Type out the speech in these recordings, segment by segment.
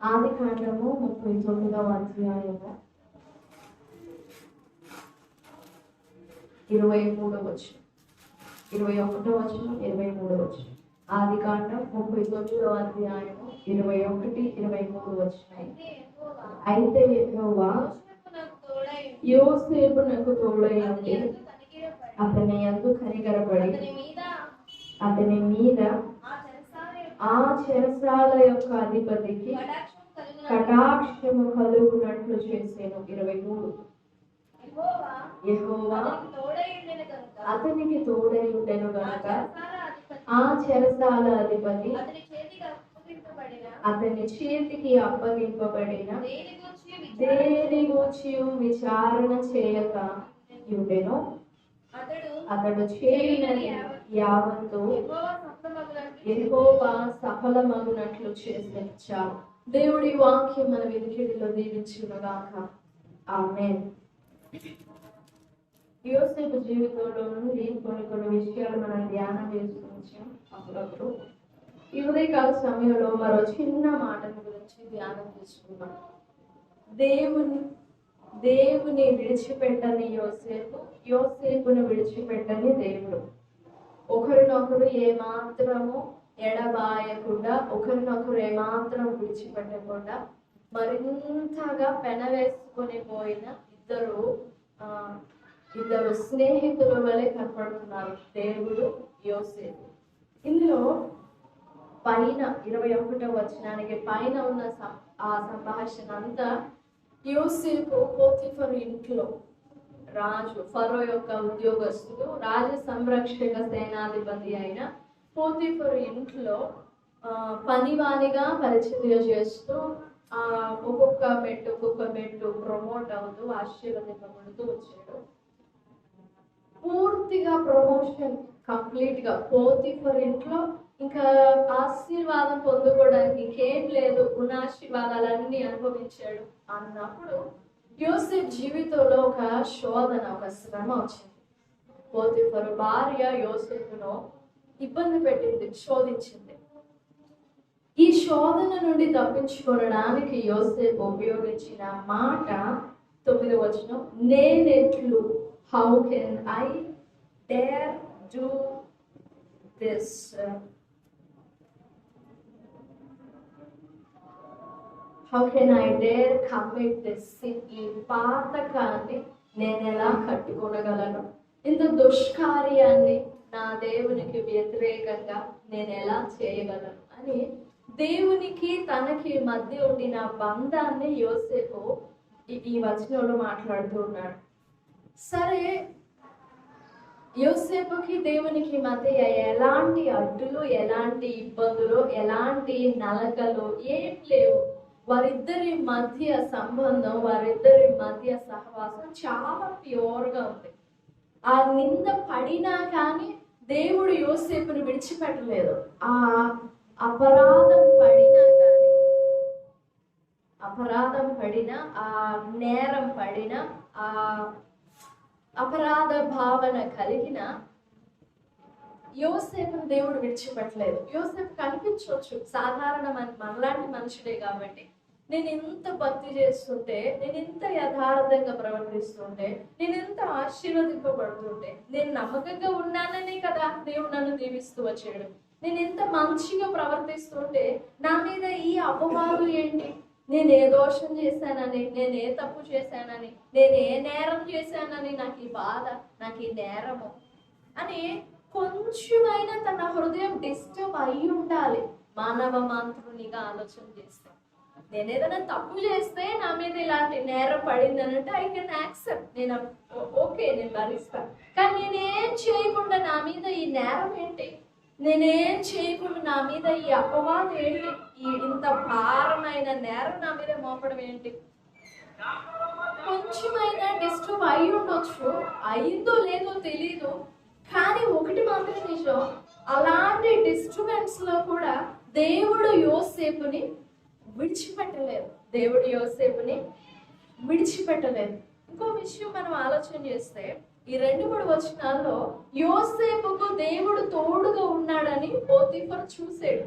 ఆదికాండము 39వ అధ్యాయము 23వ వచనం, 21వ వచనం, 23వ వచనం. ఆదికాండం 39వ అధ్యాయము 21, 23 వచనం. అయితే యెహోవా యోసేపునకు తోడై ఉండి అతని యందు కనికరపడి అతని మీద ఆ చెరసాల యొక్క అధిపతికి కటాక్షము కలుగునట్లు చేసేను. 23. యెహోవా అతనికి తోడై ఉండెను గనుక ఆ చెరసాల అధిపతి అతని చేతికి అప్పగింపబడిన దేని గూర్చి విచారణ చేయక ఉండెను. అతడు చేయునది యావత్తు యెహోవా సఫలమగునట్లు చేసెను. చాలు. దేవుడి వాక్యం మన వినికిడిలో దీవించునుగాక. ఆమేన్. యోసేపు జీవితంలో నుండి కొన్ని విషయాలు మనం ధ్యానం చేసుకుంటాం. అప్పుడప్పుడు ఈ ఉదయకాల సమయంలో మరో చిన్న మాటను గురించి ధ్యానం చేసుకున్నాం. దేవుని విడిచిపెట్టని యోసేపును విడిచిపెట్టని దేవుడు. ఒకరినొకరు ఏమాత్రము ఎడబాయకుండా, ఒకరినొకరు ఏమాత్రం విడిచిపెట్టకుండా మరింతగా పెనవేసుకొని పోయిన ఇద్దరు స్నేహితుల వలె కనపడుతున్నారు దేవుడు, యోసేపు. ఇందులో పైన 21వ వచనానికి పైన ఉన్న ఆ సంభాషణ అంతా యోసేపు పోతిఫరు ఇంట్లో రాజు, ఫరో యొక్క ఉద్యోగస్తుడు, రాజ సంరక్షక సేనాధిపతి అయిన పోతిఫరు ఇంట్లో పనివానిగా పరిచర్య చేస్తూ ఒక్కొక్క మెట్టు ప్రమోట్ అవుతూ ఆశీర్వదింపబడుతూ వచ్చాడు. పూర్తిగా ప్రమోషన్ కంప్లీట్ గా పోతిఫర్ ఇంట్లో ఇంకా ఆశీర్వాదం పొందుకోవడానికి ఇంకేం లేదు, ఉన్న ఆశీర్వాదాలన్నీ అనుభవించాడు అన్నప్పుడు యోసేపు జీవితంలో ఒక శోధన, ఒక శ్రమ వచ్చింది. పోతిఫరు భార్య యోసేపును ఇబ్బంది పెట్టింది, శోధించింది. ఈ శోధన నుండి తప్పించుకోవడానికి యోసేపు ఉపయోగించిన మాట 9వ వచనం, నేనెట్లు, how can I dare do this? How can I dare commit this sin? ఈ పాతకాన్ని నేను ఎలా కట్టుకోగలను? ఇంత దుష్కార్యాన్ని నా దేవునికి వ్యతిరేకంగా నేను ఎలా చేయగలను అని దేవునికి తనకి మధ్య ఉండిన బంధాన్ని యోసేపు ఈ వచనంలో మాట్లాడుతూ ఉన్నాడు. సరే, యోసేపుకి దేవునికి మధ్య ఎలాంటి అడ్డులు, ఎలాంటి ఇబ్బందులు, ఎలాంటి నలకలు ఏం లేవు. వారిద్దరి మధ్య సంబంధం, వారిద్దరి మధ్య సహవాసం చాలా ప్యూర్గా ఉంది. ఆ నింద పడినా కానీ దేవుడు యోసేపును విడిచిపెట్టలేదు. ఆ అపరాధం పడిన, ఆ నేరం పడిన, ఆ అపరాధ భావన కలిగిన యోసేపును దేవుడు విడిచిపెట్టలేదు. యోసేపు కనిపించవచ్చు సాధారణ మనలాంటి మనుషుడే కాబట్టి, నేను ఎంత భక్తి చేస్తుంటే, నేను ఎంత యథార్థంగా ప్రవర్తిస్తుంటే, నేను ఎంత ఆశీర్వదింపబడుతుంటే, నేను నమ్మకంగా ఉన్నాననే కదా దేవుడు నన్ను దీవిస్తూ వచ్చాడు. నేను ఎంత మంచిగా ప్రవర్తిస్తుంటే నా మీద ఈ అపవాదు ఏంటి? నేను ఏ దోషం చేశానని, నేను ఏ తప్పు చేశానని, నేను ఏ నేరం చేశానని, నాకు ఈ బాధ, నాకు ఈ నేరము అని కొంచెమైనా తన హృదయం డిస్టర్బ్ అయి ఉండాలి. మానవ మాతృనిగా ఆలోచన చేస్తే, నేను ఏదైనా తప్పు చేస్తే నా మీద ఇలాంటి నేరం పడింది అనంటే ఐ కెన్ యాక్సెప్ట్, నేను ఓకే, నేను భరిస్తాను. కానీ నేనేం చేయకుండా నా మీద ఈ నేరం ఏంటి? నేనేం చేయకుండా నా మీద ఈ అపవాదం ఏంటి? ఇంత భారమైన నేరం నా మీద మోపడం ఏంటి? కొంచెమైనా డిస్టర్బ్ అయి ఉండొచ్చు, అయిందో లేదో తెలీదు. కానీ ఒకటి మాత్రం నిజం, అలాంటి డిస్టర్బెన్స్ లో కూడా దేవుడు యోసేపుని విడిచిపెట్టలేదు. ఇంకో విషయం మనం ఆలోచన చేస్తే, ఈ 2-3 వచనాల్లో యోసేపుకు దేవుడు తోడుగా ఉన్నాడని పోతిఫర్ చూసాడు.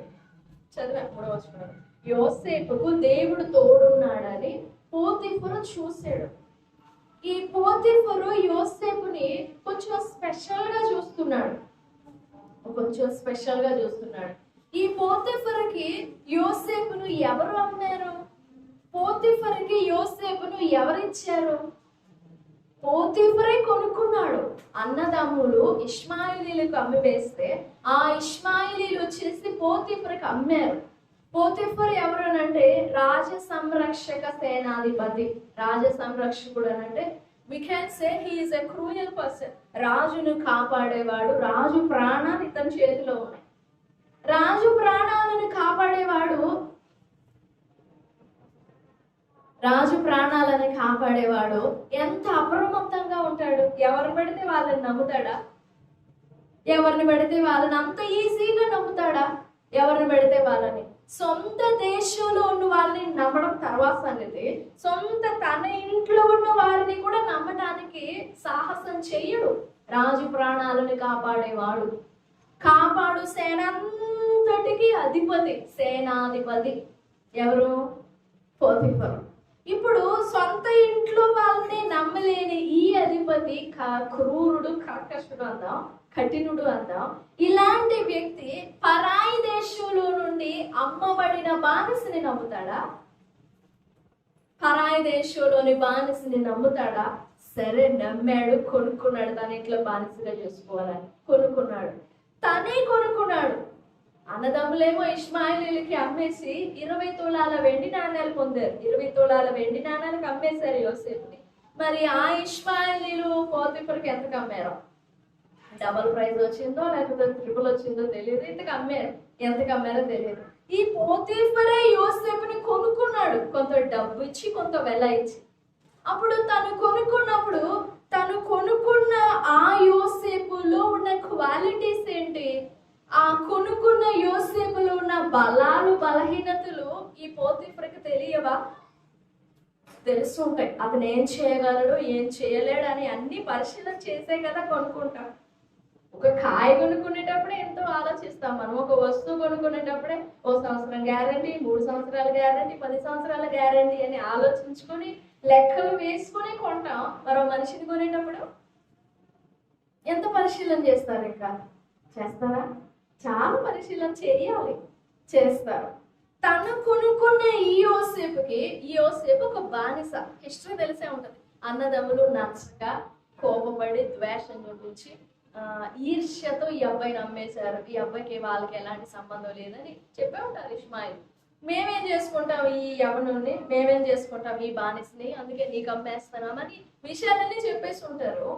చదివా 3వ వచనం, యోసేపుకు దేవుడు తోడున్నాడని పోతీఫరు చూశాడు. ఈ పోతీఫరు యోసేపుని కొంచెం స్పెషల్ గా చూస్తున్నాడు. ఈ పోతీఫరుకి యోసేపును ఎవరు అమ్మారు? పోతీఫరుకి యోసేపును ఎవరిచ్చారు? పోతీఫరే కొనుక్కున్నాడు. అన్నదమ్ములు ఇష్మాయిలీలకు అమ్మివేస్తే ఆ ఇష్మాయిలీలు వచ్చేసి పోతీఫరుకి అమ్మారు. పోతీఫర్ ఎవరనంటే రాజ సంరక్షక సేనాధిపతి, రాజ సంరక్షకుడు అనంటే we can say he is a cruel person. రాజును కాపాడేవాడు, రాజు ప్రాణాలు ఇతని చేతిలో ఉన్నాయి. రాజు ప్రాణాలను కాపాడేవాడు ఎంత అప్రమత్తంగా ఉంటాడు. ఎవరు పెడితే వాళ్ళని నమ్ముతాడా? ఎవరిని పెడితే వాళ్ళని అంత ఈజీగా నమ్ముతాడా? ఎవరిని పెడితే వాళ్ళని. సొంత దేశంలో ఉన్న వాళ్ళని నమ్మడం తర్వాత సంగతి, సొంత తన ఇంట్లో ఉన్న వారిని కూడా నమ్మడానికి సాహసం చెయ్యడు. రాజు ప్రాణాలను కాపాడు సేనంతటికి అధిపతి, సేనాధిపతి ఎవరు? పోతీఫరు. ఇప్పుడు సొంత ఇంట్లో వాళ్ళని నమ్మలేని ఈ అధిపతి క్రూరుడు, కర్కశుడు అందాం, కఠినుడు అందాం. ఇలాంటి వ్యక్తి పరాయి దేశంలో నుండి అమ్మబడిన బానిసని నమ్ముతాడా? పరాయి దేశంలోని బానిసని నమ్ముతాడా? సరే, నమ్మాడు, కొనుక్కున్నాడు. తన ఇంట్లో బానిసగా చేసుకోవాలని కొనుక్కున్నాడు. తనే కొనుక్కున్నాడు. అన్నదమ్ములేమో ఇష్మాయిలీలకి అమ్మేసి 20 తులాల వెండి నాణ్యాలు పొందారు. 20 తులాల వెండి నాణ్యాలకు అమ్మేశారు యోసేపుని. మరి ఆ ఇష్మాయిలీలు పోతీఫరుకి ఎంతకు అమ్మారో? డబల్ ప్రైజ్ వచ్చిందో లేకపోతే ట్రిపుల్ వచ్చిందో తెలియదు. ఎంతకు అమ్మారో తెలియదు. ఈ పోతీఫరే యోసేపుని కొనుక్కున్నాడు, కొంత డబ్బు ఇచ్చి, కొంత వెల ఇచ్చి. అప్పుడు తను కొనుక్కున్న ఆ యోసేపులో ఉన్న క్వాలిటీస్ ఏంటి? ఆ కొనుక్కున్న యోసేపులో ఉన్న బలాలు, బలహీనతలు ఈ పోతీఫరుకి తెలియవా? తెలుస్తుంటాయి. అతను ఏం చేయగలడు, ఏం చేయలేడు అని అన్ని పరిశీలన చేసే కదా కొనుక్కుంటాం. ఒక కాయ కొనుక్కునేటప్పుడే ఎంతో ఆలోచిస్తాం మనం. ఒక వస్తువు కొనుక్కునేటప్పుడే 1 సంవత్సరం గ్యారంటీ, 3 సంవత్సరాల గ్యారంటీ, 10 సంవత్సరాల గ్యారంటీ అని ఆలోచించుకొని లెక్కలు వేసుకొని కొంటాం. మరో మనిషిని కొనేటప్పుడు ఎంత పరిశీలన చేస్తారు? ఇంకా చేస్తారా? చాలా పరిశీలన చేస్తారు. తను కొనుక్కున్న ఈ యోసేపు ఒక బానిస. హిస్టరీ తెలిసే ఉంటది. అన్నదమ్ములు నచ్చక, కోపపడి, ద్వేషం చూపించి, ఈర్ష్యతో ఈ అబ్బాయిని అమ్మేశారు. ఈ అబ్బాయికి వాళ్ళకి ఎలాంటి సంబంధం లేదని చెప్పే ఉంటారు ఇష్మాయిల్. మేమేం చేసుకుంటాం ఈ యవనుని, మేమేం చేసుకుంటాం ఈ బానిసని, అందుకే నీకు అమ్మేస్తున్నామని విషయాలన్నీ చెప్పేసి ఉంటారు.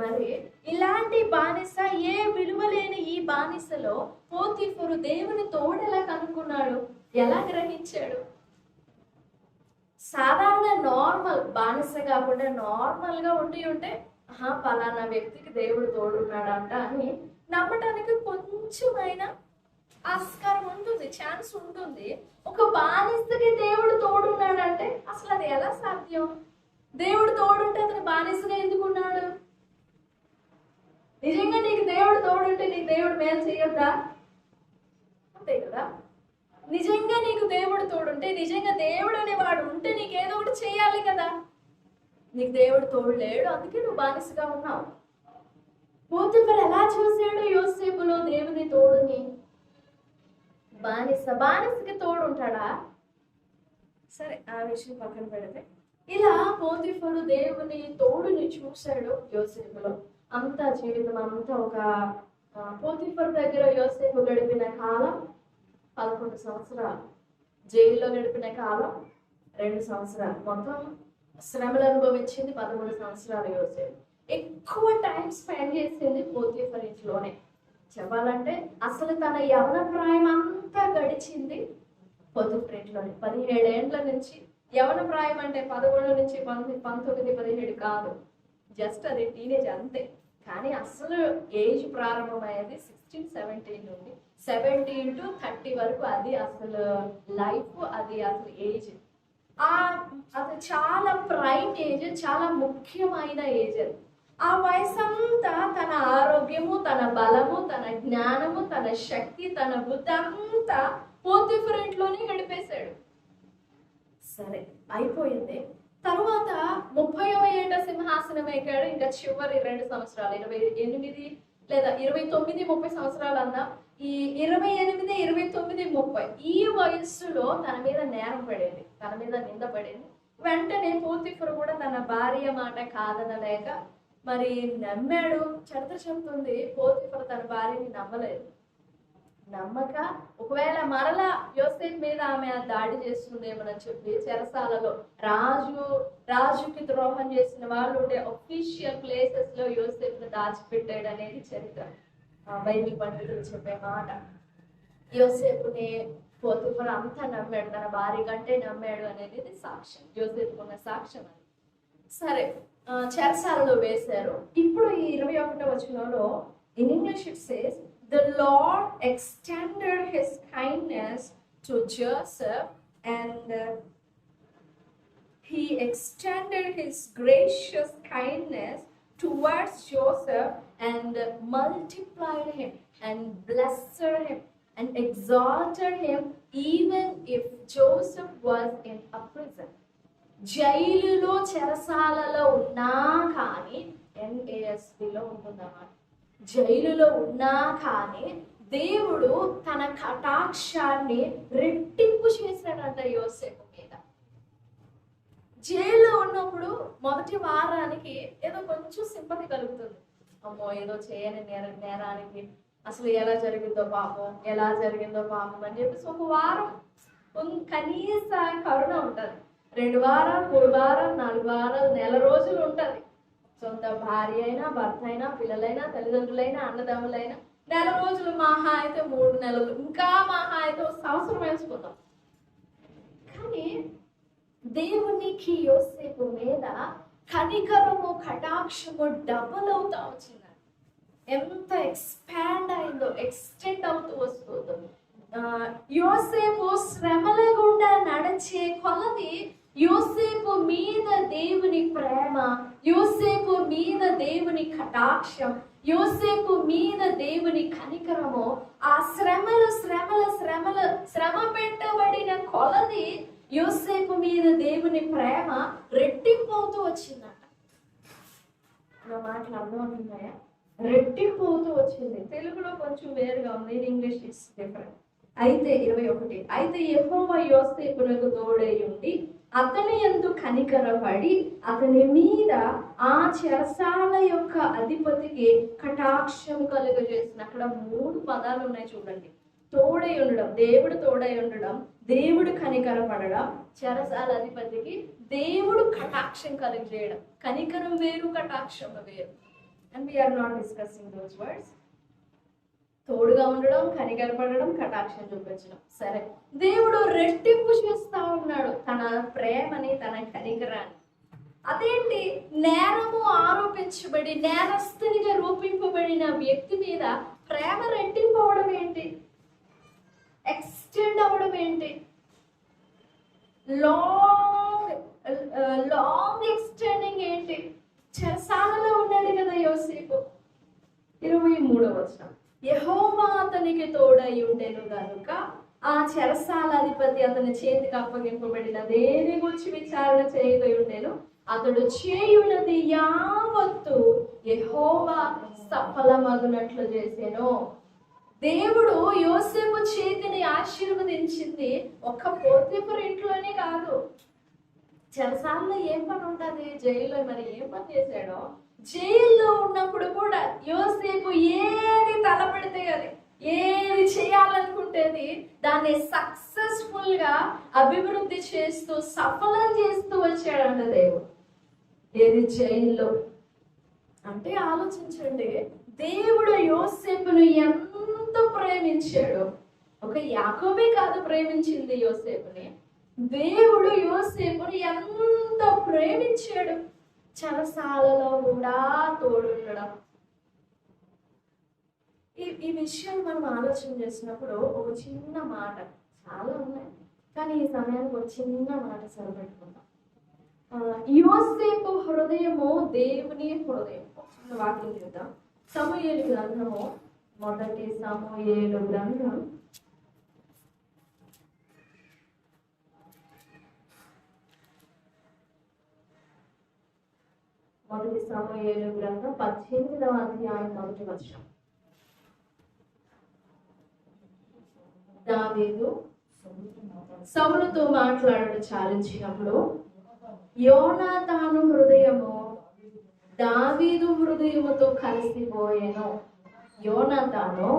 మరి ఇలాంటి బానిస, ఏ విలువ లేని ఈ బానిసలో పోతీఫరు దేవుని తోడెలా కనుక్కున్నాడు? ఎలా గ్రహించాడు? సాధారణ నార్మల్ బానిస కాకుండా నార్మల్ గా ఉంటే పలానా వ్యక్తికి దేవుడు తోడున్నాడంట అని నమ్మటానికి కొంచెమైనా ఆస్కారం ఉంటుంది, ఛాన్స్ ఉంటుంది. ఒక బానిసకి దేవుడు తోడున్నాడంటే అసలు అది ఎలా సాధ్యం? దేవుడు తోడుంటే అతను బానిసగా ఎందుకున్నాడు? నిజంగా నీకు దేవుడు తోడుంటే నీకు దేవుడు మేలు చేయొద్దా? అంతే కదా. నిజంగా నీకు దేవుడు తోడుంటే, నిజంగా దేవుడు అనేవాడు ఉంటే నీకేదో ఒకటి చేయాలి కదా. నీకు దేవుడు తోడు లేడు, అందుకే నువ్వు బానిసగా ఉన్నావు. పోతీఫరు ఎలా చూశాడు యోసేపులో దేవుని తోడుని? బానిసకి తోడు ఉంటాడా? సరే, ఆ విషయం పక్కన పెడితే, ఇలా పోతీఫరు దేవుని తోడుని చూశాడు యోసేపులో. అంతా జీవితం అంతా ఒక పోతీఫరు దగ్గర యోసేపు గడిపిన కాలం 11 సంవత్సరాలు, జైల్లో గడిపిన కాలం 2 సంవత్సరాలు, మొత్తం శ్రమలు అనుభవించింది 13 సంవత్సరాలు యోసేపు. ఎక్కువ టైం స్పెండ్ చేసింది పోతీఫర్ ఇంట్లోనే. చెప్పాలంటే అసలు తన యవన ప్రాయం అంతా గడిచింది పోతీఫర్ ఇంట్లోనే. 17 ఏండ్ల నుంచి, యవన ప్రాయం అంటే 11 నుంచి 19, 17 కాదు, జస్ట్ అది టీనేజ్ అంతే. కానీ అసలు ఏజ్ ప్రారంభమయ్యేది 16, 17 నుండి 17 to 30 వరకు. అది అసలు లైఫ్, అది అసలు ఏజ్. అది చాలా ప్రైమ్ ఏజ్, చాలా ముఖ్యమైన ఏజ్. అది ఆ వయసంతా తన ఆరోగ్యము, తన బలము, తన జ్ఞానము, తన శక్తి, తన బుద్ధి అంతా పోతీఫర్ ఇంట్లోనే గడిపేశాడు. సరే అయిపోయింది. తర్వాత 30వ ఏట సింహాసనం ఎక్కాడు. ఇంకా చివరి 2 సంవత్సరాలు 28 లేదా 29, 30 సంవత్సరాలు అన్నా, ఈ 28, 29, 30 ఈ వయస్సులో తన మీద నేరం పడేది, తన మీద నింద పడేది. వెంటనే పోతీఫరు కూడా తన భార్య మాట కాదనలేక మరి నమ్మాడు. చరిత్ర చెప్తుంది పోతీఫరు తన భార్యని నమ్మలేదు. నమ్మక ఒకవేళ మరలా యోసేపు మీద ఆమె దాడి చేస్తుందేమని చెప్పి చెరసాలలో రాజుకి ద్రోహం చేసిన వాళ్ళు ఉండే ఒఫీషియల్ ప్లేసెస్ లో యోసేపును దాచిపెట్టాడు అనేది చరిత్ర. బైబిల్ పండితులు చెప్పే మాట. యోసేపుని పోతీఫర్ అంతా నమ్మాడు, తన భార్య కంటే నమ్మాడు అనేది సాక్ష్యం, యోసేపు ఉన్న సాక్ష్యం అది. సరే చెరసాలలో వేశారు. ఇప్పుడు ఈ 21వ వచనంలో in English it says, the Lord extended his kindness to Joseph, and he extended his gracious kindness towards Joseph and multiplied him and blessed him and exalted him even if Joseph was in a prison. జైలులో చెరసాలలో ఉన్నా కానీ NASBలో ఉంటుందన్నమాట. జైలులో ఉన్నా కానీ దేవుడు తన కటాక్షాన్ని రెట్టింపు చేశాడంట యోసేపు మీద. జైల్లో ఉన్నప్పుడు మొదటి వారానికి ఏదో కొంచెం సింపతి కలుగుతుంది. అమ్మో ఏదో చేయని నేరానికి అసలు ఎలా జరిగిందో పాపం అని చెప్పేసి ఒక వారం కనీస కరుణ ఉంటుంది. 2 వారాలు, 3 వారాలు, 4 వారాలు, నెల రోజులు ఉంటుంది. సొంత భార్య అయినా, భర్త అయినా, పిల్లలైనా, తల్లిదండ్రులైనా, అన్నదమ్ములైనా నెల రోజులు, మహా అయితే 3 నెలలు, ఇంకా మహా అయితే 1 సంవత్సరం వేసుకుందాం. కానీ దేవునికి యోసేపు మీద కనికరము కటాక్షము డబుల్ అవుతా వచ్చింది. ఎంత ఎక్స్పాండ్ అయిందో, ఎక్స్టెండ్ అవుతూ వస్తుందో. యోసేపు శ్రమల గుండా నడిచే కొలది యోసేపు మీద దేవుని ప్రేమ, యోసేపు మీద దేవుని కటాక్షం, యోసేపు మీద దేవుని కనికరము, ఆ శ్రమ పెట్టబడిన కొలది యోసేపు మీద దేవుని ప్రేమ రెట్టింపు అవుతూ వచ్చిందట. నా మాటలు అర్థమవుతున్నాయా? రెట్టింపు అవుతూ వచ్చింది. తెలుగులో కొంచెం వేరుగా ఉంది, ఇన్ ఇంగ్లీష్ ఇట్స్ డిఫరెంట్. అయితే 21, అయితే యెహోవా యోసేపునకు తోడై ఉండి అతని యందు కనికరపడి అతని మీద ఆ చెరసాల యొక్క అధిపతికి కటాక్షం కలుగజేసిన. అక్కడ 3 పదాలు ఉన్నాయి చూడండి. తోడై ఉండడం, దేవుడు తోడై ఉండడం, దేవుడు కనికరపడడం, చెరసాల అధిపతికి దేవుడు కటాక్షం కలుగజేయడం. కనికరం వేరు, కటాక్షం వేరు. And we're not discussing those words. తోడుగా ఉండడం, కనికరపడడం, కటాక్షం చూపించడం. సరే, దేవుడు రెట్టింపు చేస్తా ఉన్నాడు తన ప్రేమని, తన కనికరాన్ని. అదేంటి? నేరము ఆరోపించబడి నేరస్తునిగా రూపింపబడిన వ్యక్తి మీద ప్రేమ రెట్టింపు అవడం ఏంటి? ఎక్స్టెండ్ అవడం ఏంటి? లాంగ్ ఎక్స్టెండింగ్ ఏంటి? చెరసాలలో ఉన్నాడు కదా యోసేపు. 23వ వచనం, యెహోవా అతనికి తోడై ఉండెను గనుక ఆ చెరసాల అధిపతి అతని చేతికి అప్పగింపబడిన దేని గురించి విచారణ చేయగా ఉండెను. అతడు చేయునది యావత్తు యెహోవా సఫలమగునట్లు చేసెను. దేవుడు యోసేపు చేతిని ఆశీర్వదించింది ఒక్క పోతీఫర్ ఇంట్లోనే కాదు. చెరసాలలో ఏం పని ఉంటుంది? జైల్లో మరి ఏం పని చేశాడో. జైల్లో ఉన్నప్పుడు కూడా యోసేపు ఏది తలపెడితే అది, ఏది చేయాలనుకుంటేది దాన్ని సక్సెస్ఫుల్ గా అభివృద్ధి చేస్తూ సఫలం చేస్తూ వచ్చాడంట దేవుడు. ఏది? జైల్లో. అంటే ఆలోచించండి, దేవుడు యోసేపును ఎంత ప్రేమించాడు. ఒక యాకోబే కాదు ప్రేమించింది యోసేపుని, దేవుడు యోసేపుని ఎంత ప్రేమించాడు. చెరసాలలో కూడా తోడుండడం. ఈ విషయాలు మనం ఆలోచన చేసినప్పుడు ఒక చిన్న మాట, చాలా ఉన్నాయి కానీ ఈ సమయానికి ఒక చిన్న మాట సరిపెట్టుకుందాం. యోసేపు హృదయము దేవుని హృదయం. చిన్న వాక్యం చూద్దాం. సమూయేలు గ్రంథము, 1 సమూయేలు గ్రంథం మొదటి సమూయేలు గ్రంథం 18వ అధ్యాయం 1వ వచనం. దావీదు సౌలుతో మాట్లాడడం చాలించినప్పుడు యోనాతాను హృదయము దావీదు హృదయముతో కలిసిపోయెను. యోనాతాను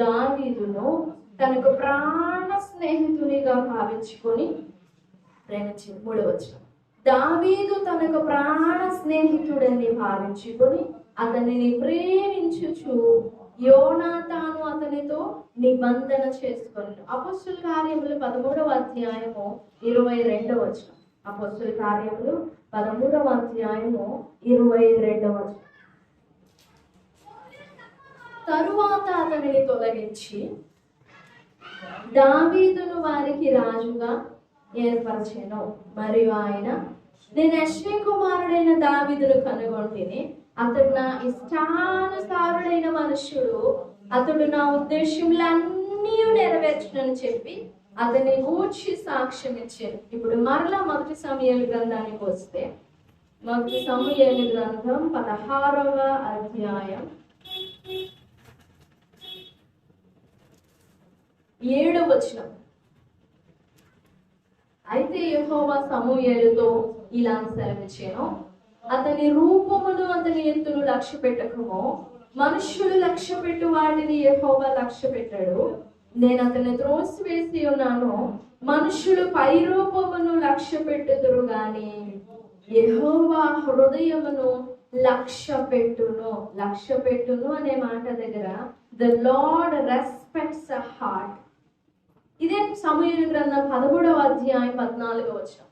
దావీదును తనకు ప్రాణ స్నేహితునిగా భావించుకొని ప్రేమించింది. 3వ వచనం. దావీదు తనకు ప్రాణ స్నేహితుడని భావించుకొని అతనిని ప్రేమించుచు యోనాతాను అతనితో నిబంధన చేసుకొని. అపోస్తుల కార్యములు 13వ అధ్యాయము 22వ వచనం. అపోస్తుల కార్యములు 13వ అధ్యాయము 22వ వచనం. తరువాత అతనిని తొలగించి దావీదును వారికి రాజుగా ఏర్పరచెను. మరియు ఆయన, నేను యెష్షై కుమారుడైన దావీదును కనుగొంటిని, అతడు నా ఇష్టానుసారుడైన మనుష్యుడు, అతడు నా ఉద్దేశములన్నీ నెరవేర్చునని చెప్పి అతని గూర్చి సాక్ష్యం ఇచ్చాను. ఇప్పుడు మరలా మొదటి సమూయేలు గ్రంథానికి వస్తే, మొదటి సమూయేలు గ్రంథం 16వ అధ్యాయం 7వ వచనం. అయితే యెహోవా సమూయేలుతో ఇలా సెలవిచ్చెను, అతని రూపమును అతని ఎత్తును లక్ష్య పెట్టకము, మనుష్యులు లక్ష్య పెట్టు వాటిని యెహోవా లక్ష్య పెట్టాడు. నేను అతన్ని త్రోసివేసి ఉన్నాను. మనుష్యులు పై రూపమును లక్ష్య పెట్టుదురు గాని యెహోవా హృదయమును లక్ష్య పెట్టును అనే మాట దగ్గర the lord respects a heart. ఇదే సమూయేలు గ్రంథం 13వ అధ్యాయం 14వ వచనం.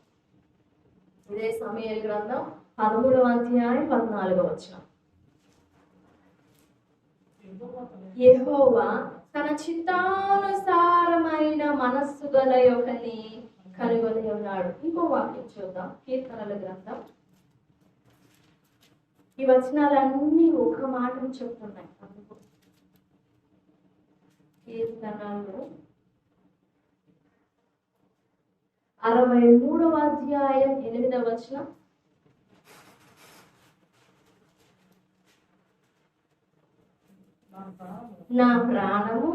ఇదే సమూయేలు గ్రంథం 13వ అధ్యాయం 14వ వచనం. యెహోవా తన చిత్తానుసారమైన మనస్సు గల యొక్కని కనుగొని ఉన్నాడు. ఇంకో వాక్యం చూద్దాం. కీర్తనల గ్రంథం. ఈ వచనాలన్నీ ఒక మాటను చెప్తున్నాయి. అందుకు కీర్తనలు 63వ అధ్యాయం 8వ వచనం. నా ప్రాణము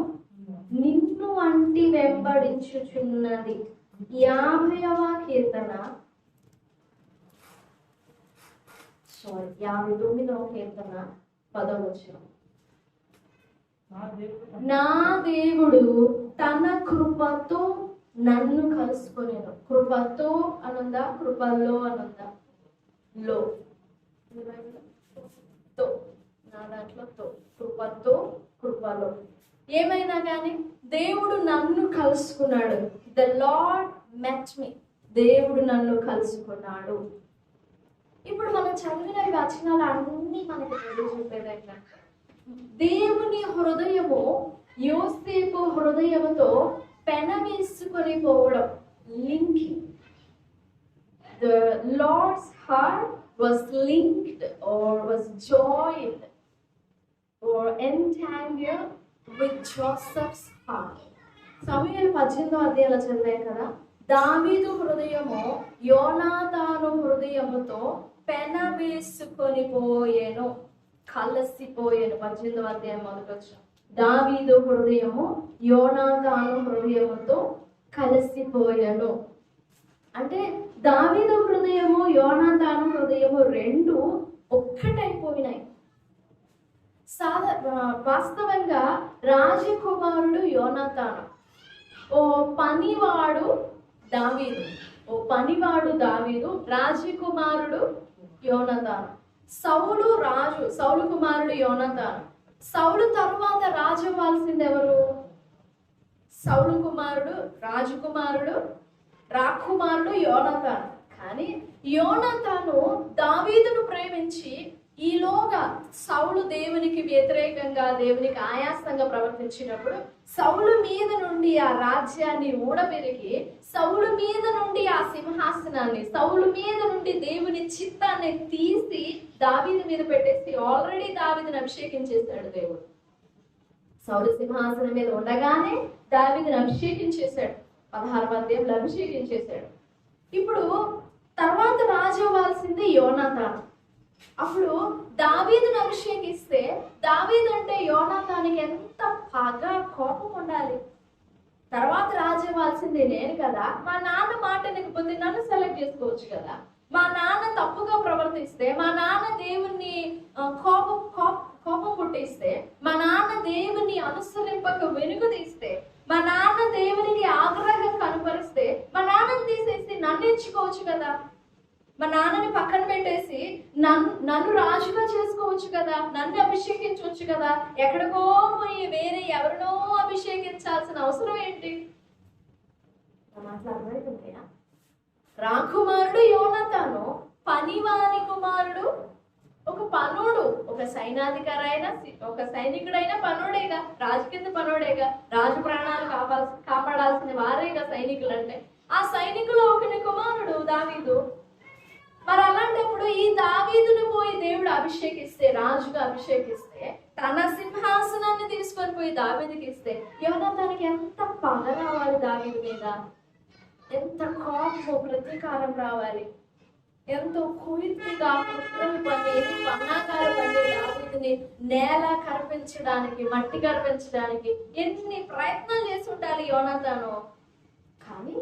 నిన్ను అంటి వెంబడించుచున్నది. 50వ కీర్తన 59వ కీర్తన 10వ వచనం. నా దేవుడు తన కృపతో నన్ను కలుసుకొనేను. కృపతో అనుందా, కృపలో అనుందా? లో. నా దాంట్లో కృపతో, కృపలో. ఏమైనా కానీ దేవుడు నన్ను కలుసుకున్నాడు. ద లార్డ్ మెట్ మీ. దేవుడు నన్ను కలుసుకున్నాడు. ఇప్పుడు మనం చదివిన వచనాలు అన్నీ మనకు తెలియజేపేదైనా దేవుని హృదయము యోసేపు హృదయముతో పెనవేసుకొని పోవడం. Linking. The Lord's heart was linked or was joined or entangled with Joseph's heart. సమూయేలు 18వ అధ్యాయంలో చదివాం కదా, దావీదు హృదయము యోనాతాను హృదయముతో పెనవేసుకొని పోయేను, కలిసిపోయేను. 18వ అధ్యాయం 1వ వచనం. దావీదు హృదయము యోనాతాను హృదయముతో కలిసిపోయేను. అంటే దావీదు హృదయము యోనాతాను హృదయము రెండు ఒక్కటైపోయినాయి. వాస్తవంగా రాజకుమారుడు యోనాతాను, ఓ పనివాడు దావీదు, రాజకుమారుడు యోనాతాను. సౌలు కుమారుడు యోనాతాను. సౌలు తరువాత రాజు అవ్వాల్సింది ఎవరు? సౌలు కుమారుడు, రాకుమారుడు యోనాతాను. కానీ యోనాతాను దావీదును ప్రేమించి ఈలోగా సౌలు దేవునికి వ్యతిరేకంగా, దేవునికి ఆయాసంగా ప్రవర్తించినప్పుడు సౌలు మీద నుండి ఆ రాజ్యాన్ని ఊడబెరిగి, సౌలు మీద నుండి ఆ సింహాసనాన్ని, సౌలు మీద నుండి దేవుని చిత్తాన్ని తీసి దావీదు మీద పెట్టేసి ఆల్రెడీ దావీదుని అభిషేకించేశాడు దేవుడు. సౌలు సింహాసనం మీద ఉండగానే దావీదుని అభిషేకించేశాడు. 16వ అధ్యాయంలో అభిషేకించేశాడు. ఇప్పుడు తర్వాత రాజు అవ్వాల్సింది యోనాతాను. అప్పుడు దావీదును అభిషేకిస్తే, దావీదు అంటే యోనాతానికి ఎంత పగ, కోపం ఉండాలి. తర్వాత రాజవ్వాల్సింది నేను కదా, మా నాన్న మాట వినకపోతే నన్ను సెలెక్ట్ చేసుకోవచ్చు కదా, మా నాన్న తప్పుగా ప్రవర్తిస్తే, మా నాన్న దేవుణ్ణి కోపం పుట్టిస్తే, మా నాన్న దేవుని అనుసరింపక వెనుక తీస్తే, మా నాన్న దేవునికి ఆగ్రహం కనపరిస్తే, మా నాన్నని తీసేసి నన్ను ఎంచుకోవచ్చు కదా, మా నాన్నని పక్కన పెట్టేసి నన్ను రాజుగా చేసుకోవచ్చు కదా, నన్ను అభిషేకించవచ్చు కదా, ఎక్కడికో పోయి వేరే ఎవరినో అభిషేకించాల్సిన అవసరం ఏంటి? అర్థమవుతుందా? రాకుమారుడు యోనాతాను, పనివాని కుమారుడు, ఒక పనుడు, ఒక ఒక సైనికుడైనా పనుడేగా, రాజు కింద పనుడేగా, రాజు ప్రాణాలు కాపాడాల్సిన వారేగా సైనికులు అంటే. ఆ సైనికులు ఒకని కుమారుడు దావీదు. మరి అలాంటప్పుడు ఈ దావీదును పోయి దేవుడు అభిషేకిస్తే, రాజుగా అభిషేకిస్తే, తన సింహాసనాన్ని తీసుకొని పోయి దావీదుకి ఇస్తే, యోనాతానుకి ఎంత పగ రావాలి దావీదు మీద, ఎంత కోపం, ప్రతీకారం రావాలి, ఎంతో కుయుక్తిగా కుట్రలు పని, ఎన్ని పన్నాగాలు పని దావీదుని నేల కనిపించడానికి, మట్టి కనిపించడానికి ఎన్ని ప్రయత్నాలు చేసి ఉండాలి యోనాతాను. కానీ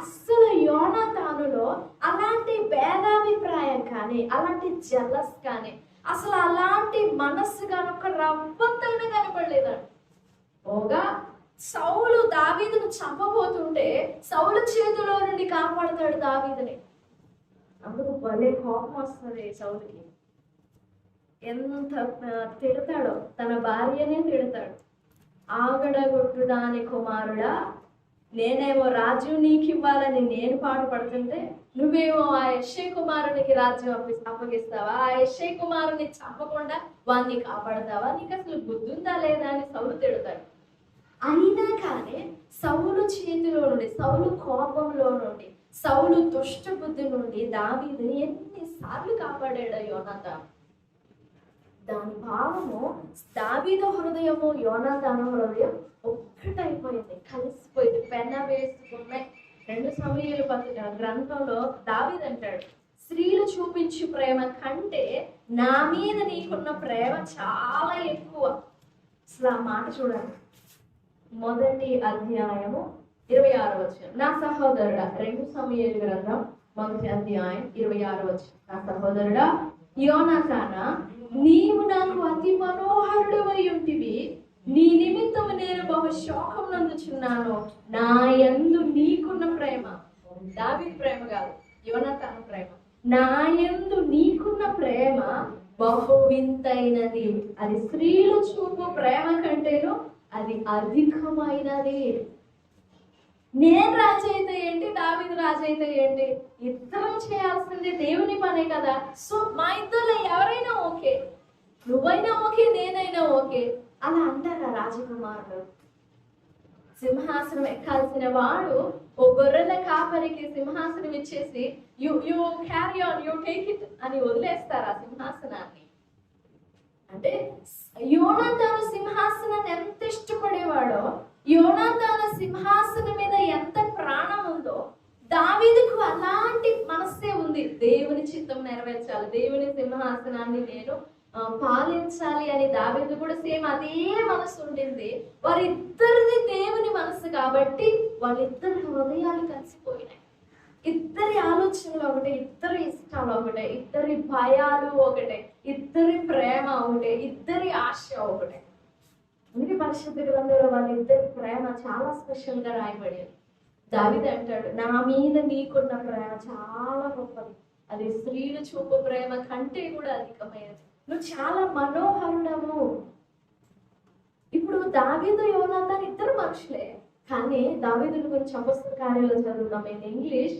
అస్సలు యోనాతానులో అలాంటి భేదాభిప్రాయం కానీ, అలాంటి జలస్ కానీ, అసలు అలాంటి మనస్సు కానీ ఒక రవ్వంతైనా కనపడలేదండి. పోగా సౌలు దావీదును చంపబోతుంటే సౌలు చేతిలో నుండి కాపాడుతాడు దావీదుని. అందుకు భలే కోపం వస్తుంది సౌలుకి. ఎంత తిడతాడో, తన భార్యనే తిడతాడు. ఆగడగొట్టు దాని కుమారుడా, నేనేమో రాజ్యం నీకు ఇవ్వాలని నేను పాటుపడుతుంటే నువ్వేమో ఆ యెష్షై కుమారునికి రాజ్యం అప్పగిస్తావా? ఆ యెష్షై కుమారుని చంపకుండా వాడిని కాపాడతావా? నీకు అసలు బుద్ధుందా లేదా అని సౌలు తిడతాడు. అయినా కానీ సౌలు చేతిలో నుండి, సౌలు కోపంలో నుండి, సౌలు దుష్ట బుద్ధి నుండి దావీదుని ఎన్నిసార్లు కాపాడాడు యోనాతాను. దాని భావము దావీదు హృదయము యోనాతాను హృదయం ఒక్కటైపోయింది, కలిసిపోయింది, పెన్న వేసుకున్నాయి. 2 సమూయేలు గ్రంథంలో దావీదు అంటాడు, స్త్రీలు చూపించు ప్రేమ కంటే నా మీద నీకున్న ప్రేమ చాలా ఎక్కువ. అసలు ఆ మాట చూడండి, 1వ అధ్యాయము 26వ వచనం. నా సహోదరుడా, 2 సమూయేలు గ్రంథం 1వ అధ్యాయం 26వ వచనం. నా సహోదరుడా యోనాతానా, నీవు నాకు అతి మనోహరుడవై ఉంటివి, నీ నిమిత్తము నేను బహు శోకం నందుచున్నాను. నా యందు నీకున్న ప్రేమ, దావీదు ప్రేమ కాదు, యోనాతాను ప్రేమ, నా యందు నీకున్న ప్రేమ బహు వింతైనది, అది స్త్రీలు చూపు ప్రేమ కంటేను అది అధికమైనది. నేను రాజైతే ఏంటి, దావీదు రాజైతే ఏంటి, ఇద్దరం చేయాల్సింది దేవుని పనే కదా. సో మా ఇద్దరు ఎవరైనా ఓకే, నువ్వైనా ఓకే, నేనైనా ఓకే అలా అంటారా రాజకుమారుడు? సింహాసనం ఎక్కాల్సిన వాడు ఓ గొర్రెల కాపరికి సింహాసనం ఇచ్చేసి you carry on, you take it అని వదిలేస్తారా సింహాసనాన్ని? అంటే యోనాతాను సింహాసనాన్ని ఎంత ఇష్టపడేవాడో, యోనాతాను సింహాసనం మీద ఎంత ప్రాణం ఉందో, దావీదుకు అలాంటి మనస్సే ఉంది. దేవుని చిత్తం నెరవేర్చాలి, దేవుని సింహాసనాన్ని నేను పాలించాలి అని దావీదు కూడా సేమ్ అదే మనసు ఉండింది. వారిద్దరిది దేవుని మనసు కాబట్టి వాళ్ళిద్దరి హృదయాలు కలిసిపోయినాయి. ఇద్దరి ఆలోచనలు ఒకటే, ఇద్దరి ఇష్టాలు ఒకటే, ఇద్దరి భయాలు ఒకటే, ఇద్దరి ప్రేమ ఒకటే, ఇద్దరి ఆశ ఒకటే. అందుకే పరిశుద్ధ గ్రంథంలో వాళ్ళిద్దరి ప్రేమ చాలా స్పెషల్ గా రాయబడేది. దావీదు అంటాడు, నా మీద నీకున్న ప్రేమ చాలా గొప్పది, అది స్త్రీలు చూపు ప్రేమ కంటే కూడా అధికమైనది, నువ్వు చాలా మనోహరుడము. ఇప్పుడు దావీదు యోనాతాను ఇద్దరు మనుషులే, కానీ దావీదుని గురించి అపొస్తలుల కార్యాలు చదువుతాం ఇన్ ఇంగ్లీష్.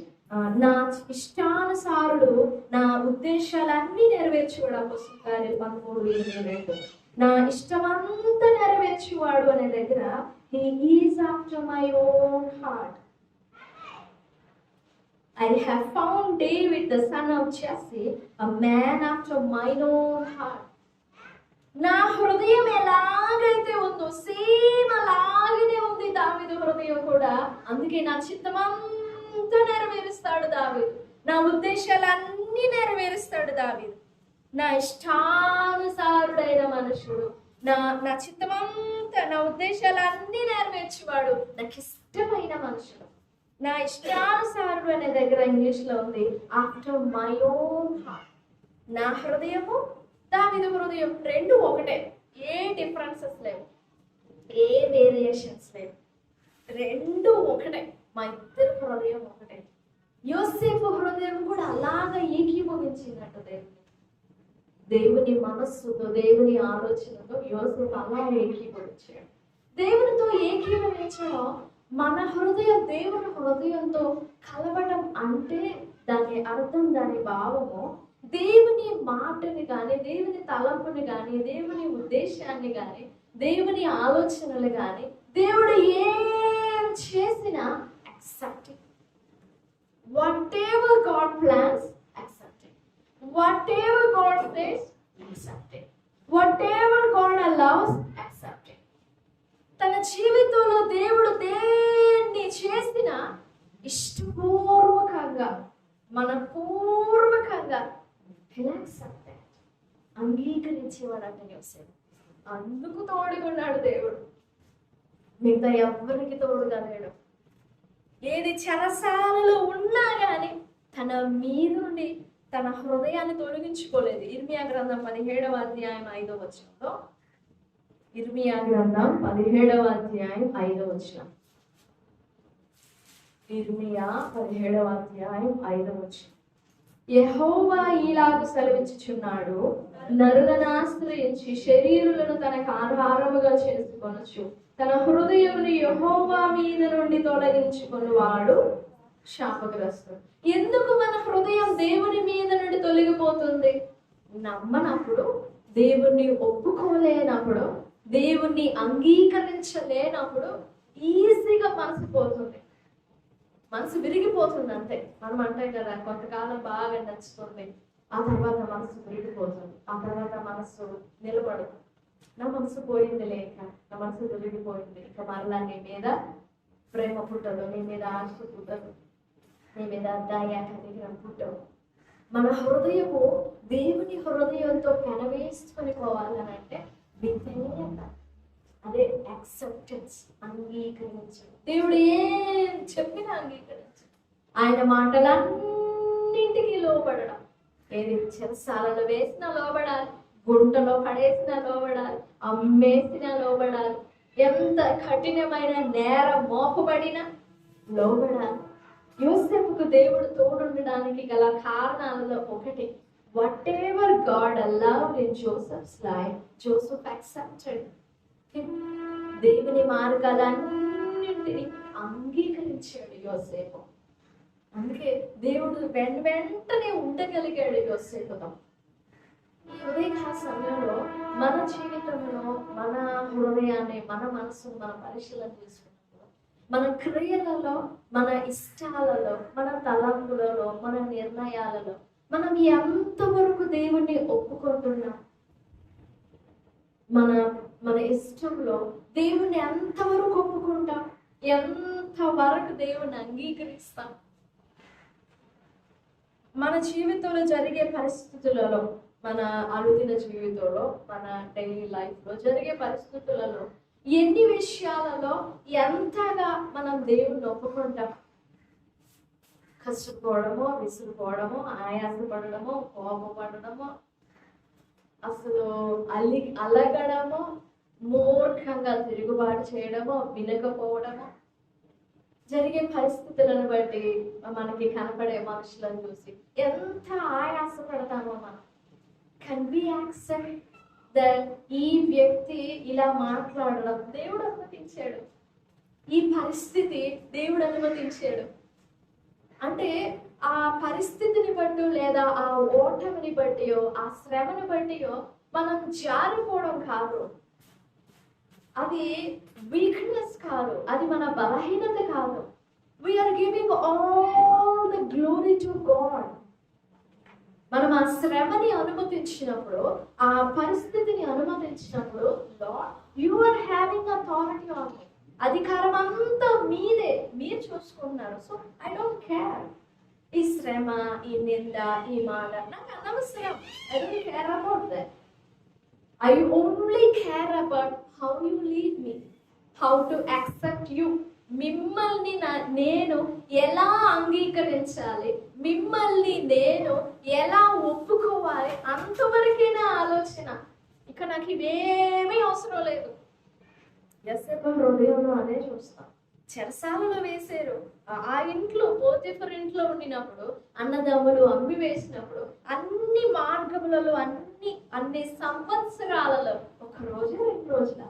నా ఇష్టానుసారుడు, నా ఉద్దేశాలన్నీ నెరవేర్చేవాడు. అపొస్తలుల కార్యాలు 13:22. నా ఇష్టమంతా నెరవేర్చేవాడు అనే దగ్గర he is after my own heart. I have found David the son of Jesse, a man after mine own heart. నా హృదయం ఎలాగైతే ఉందో సేమ్ అలాగనే ఉంది దావీదు హృదయం కూడా. అందుకే నా చిత్తమంతా నెరవేరుస్తాడు దావీదు, నా ఉద్దేశాలన్నీ నెరవేరుస్తాడు దావీదు. నా ఇష్టానుసారుడైన మనుషుడు, నా నా చిత్తమంతా, నా ఉద్దేశాలన్నీ నెరవేర్చేవాడు, నాకు ఇష్టమైన మనుషుడు. నా ఇష్టానుసారుడు అనే దగ్గర ఇంగ్లీష్లో ఉంది ఆఫ్టర్ మై ఓన్ హార్ట్. నా హృదయము దావీదు హృదయం రెండు ఒకటే, ఏ డిఫరెన్సెస్ లేవు, ఏ వేరియేషన్స్ లేవు, రెండు ఒకటే. మా ఇద్దరు హృదయం ఒకటే. యోసేపు హృదయం కూడా అలాగా ఏకీభవించినట్టు దేవుని మనస్సుతో, దేవుని ఆలోచనతో యోసేపు అలా ఏకీభవించాడు. దేవునితో ఏకీభవించడం, మన హృదయం దేవుని హృదయంతో కలవడం అంటే దాని అర్థం, దాని భావము దేవుని మాటని కానీ, దేవుని తలంపుని కానీ, దేవుని ఉద్దేశాన్ని కానీ, దేవుని ఆలోచనలు కానీ, దేవుడు ఏం చేసినా accepting. Whatever God plans, accepting. Whatever God says, accepting. Whatever God allows, accepting. తన జీవితంలో దేవుడు దేన్ని చేసినా ఇష్టపూర్వకంగా, మనపూర్వకంగా అంగీకరించేవాడంటే యోసేపు. అందుకు తోడుకున్నాడు దేవుడు, మిగతా ఎవరికి తోడుగా లేడు. ఏది చెరసాలలో ఉన్నా కానీ తన మీద నుండి తన హృదయాన్ని తొలగించుకోలేదు. ఇర్మియా గ్రంథం 17వ అధ్యాయం 5వ వచనంలో, ఇర్మియా గ్రంథం 17వ అధ్యాయం 5వ వచనం, ఇర్మియా 17వ అధ్యాయం 5వ వచనం. యెహోవా ఈలాగు సెలవిచ్చుచున్నాడు, నరులను ఆశ్రయించి శరీరులను తనకు ఆధారముగా చేసుకొనొచ్చు, తన హృదయమును యెహోవా మీద నుండి తొలగించుకున్నవాడు శాపగ్రస్తుడు. ఎందుకు మన హృదయం దేవుని మీద నుండి తొలగిపోతుంది? నమ్మనప్పుడు, దేవుణ్ణి ఒప్పుకోలేనప్పుడు, దేవుణ్ణి అంగీకరించలేనప్పుడు ఈజీగా మనసు పోతుంది, మనసు విరిగిపోతుంది. అంతే. మనం అంటాం కదా, కొంతకాలం బాగా నచ్చుతుంది, ఆ తర్వాత మనసు విరిగిపోతుంది, ఆ తర్వాత మనసు నిలబడదు. నా మనసు పోయింది లేక, నా మనసు విరిగిపోయింది, ఇక మరలా నీ మీద ప్రేమ పుట్టదు, నీ మీద ఆశ పుట్టదు, నీ మీద దయ కలిగిన పుట్టదు. మన హృదయము దేవుని హృదయంతో పెనవేసుకొని పోవాలని అంటే విధేయత, అదే యాక్సెప్టెన్స్, అంగీకరించడం. దేవుడు ఏం చెప్పినా అంగీకరించడం, ఆయన మాటలన్నింటికి లోబడడం. ఏది చెరసాలలో వేసినా లోబడాలి, గుంటలో పడేసినా లోబడాలి, అమ్మేసినా లోబడాలి, ఎంత కఠినమైన నేరం మోపబడినా లోబడాలి. యోసేపుకు దేవుడు తోడుండడానికి గల కారణాలలో ఒకటి, what ever God allowed in Joseph's life, Joseph accepted. దేవుని మార్గాలన్నింటినీ అంగీకరించాడు యోసేపు. అందుకే దేవుడు వెంటనే ఉండగలిగాడు యోసేపుతో. ఈ ఉదయకాల సమయంలో మన జీవితంలో మన హృదయాన్ని, మన మనసును మనం పరిశీలన చేసుకున్నప్పుడు, మన క్రియలలో, మన ఇష్టాలలో, మన తలంపులలో, మన నిర్ణయాలలో మనం ఎంతవరకు దేవుణ్ణి ఒప్పుకుంటున్నాం? మన ఇష్టంలో దేవుణ్ణి ఎంతవరకు ఒప్పుకుంటాం? ఎంతవరకు దేవుణ్ణి అంగీకరిస్తాం? మన జీవితంలో జరిగే పరిస్థితులలో, మన అనుదిన జీవితంలో, మన డైలీ లైఫ్లో జరిగే పరిస్థితులలో ఎన్ని విషయాలలో ఎంతగా మనం దేవుణ్ణి ఒప్పుకుంటాం? కష్టపోవడమో, విసురుపోవడమో, ఆయాసపడడమో, కోపపడడమో, అసలు అలగడమో, మూర్ఖంగా తిరుగుబాటు చేయడమో, వినకపోవడమో, జరిగే పరిస్థితులను బట్టి మనకి కనపడే మనుషులను చూసి ఎంత ఆయాసపడతామో మనం. కెన్ వి యాక్సెప్ట్ దట్ ఈ వ్యక్తి ఇలా మాట్లాడడం దేవుడు అనుమతించాడు, ఈ పరిస్థితి దేవుడు అనుమతించాడు అంటే ఆ పరిస్థితిని బట్టి, లేదా ఆ ఓటమిని బట్టియో, ఆ శ్రమని బట్టియో మనం జారిపోవడం కాదు, అది వీక్నెస్ కాదు, అది మన బలహీనత కాదు. We are giving all the glory to God. మనం ఆ శ్రమని అనుమతించినప్పుడు, ఆ పరిస్థితిని అనుమతించినప్పుడు, Lord you are having authority on me, అధికారం అంతా మీదే, మీరు చూసుకుంటున్నారు. So I don't care. ఈ శ్రమ, ఈ నింద, ఈ మాట నాకు అనవసరం. I don't care about that. I only care about how you lead me, how to accept you. మిమ్మల్ని నేను ఎలా అంగీకరించాలి, మిమ్మల్ని నేను ఎలా ఒప్పుకోవాలి, అంతవరకే నా ఆలోచన. ఇక నాకు ఇవేమీ అవసరం లేదు. యోసేపు హృదయంలో అదే చూస్తాం. చెరసాలలో వేశారు. ఆ ఇంట్లో పోతీఫరు ఇంట్లో ఉండినప్పుడు, అన్నదమ్ములు అమ్మి వేసినప్పుడు, అన్ని మార్గములలో అన్ని సంవత్సరాలలో, ఒక రోజు 2 రోజుల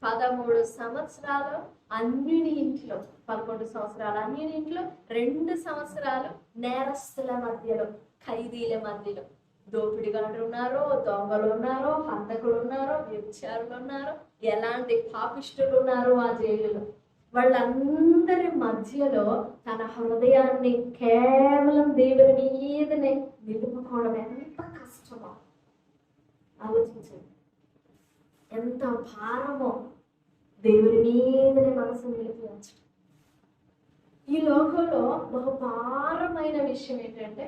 13 సంవత్సరాలు అన్యుని ఇంట్లో, 11 సంవత్సరాలు అన్యుని ఇంట్లో, 2 సంవత్సరాలు నేరస్తుల మధ్యలో, ఖైదీల మధ్యలో. దోపిడిగాళ్ళు ఉన్నారో, దొంగలు ఉన్నారో, హంతకులు ఉన్నారో, వ్యభిచారులు ఉన్నారో, ఎలాంటి పాపిష్టులు ఉన్నారో ఆ జైలులో. వాళ్ళందరి మధ్యలో తన హృదయాన్ని కేవలం దేవుని మీదనే నిలుపుకోవడం ఎంత కష్టమో ఆలోచించండి. ఎంత భారమో దేవుని మీదనే మనసు నిలిపి ఉంచడం. ఈ లోకంలో బహు భారమైన విషయం ఏంటంటే,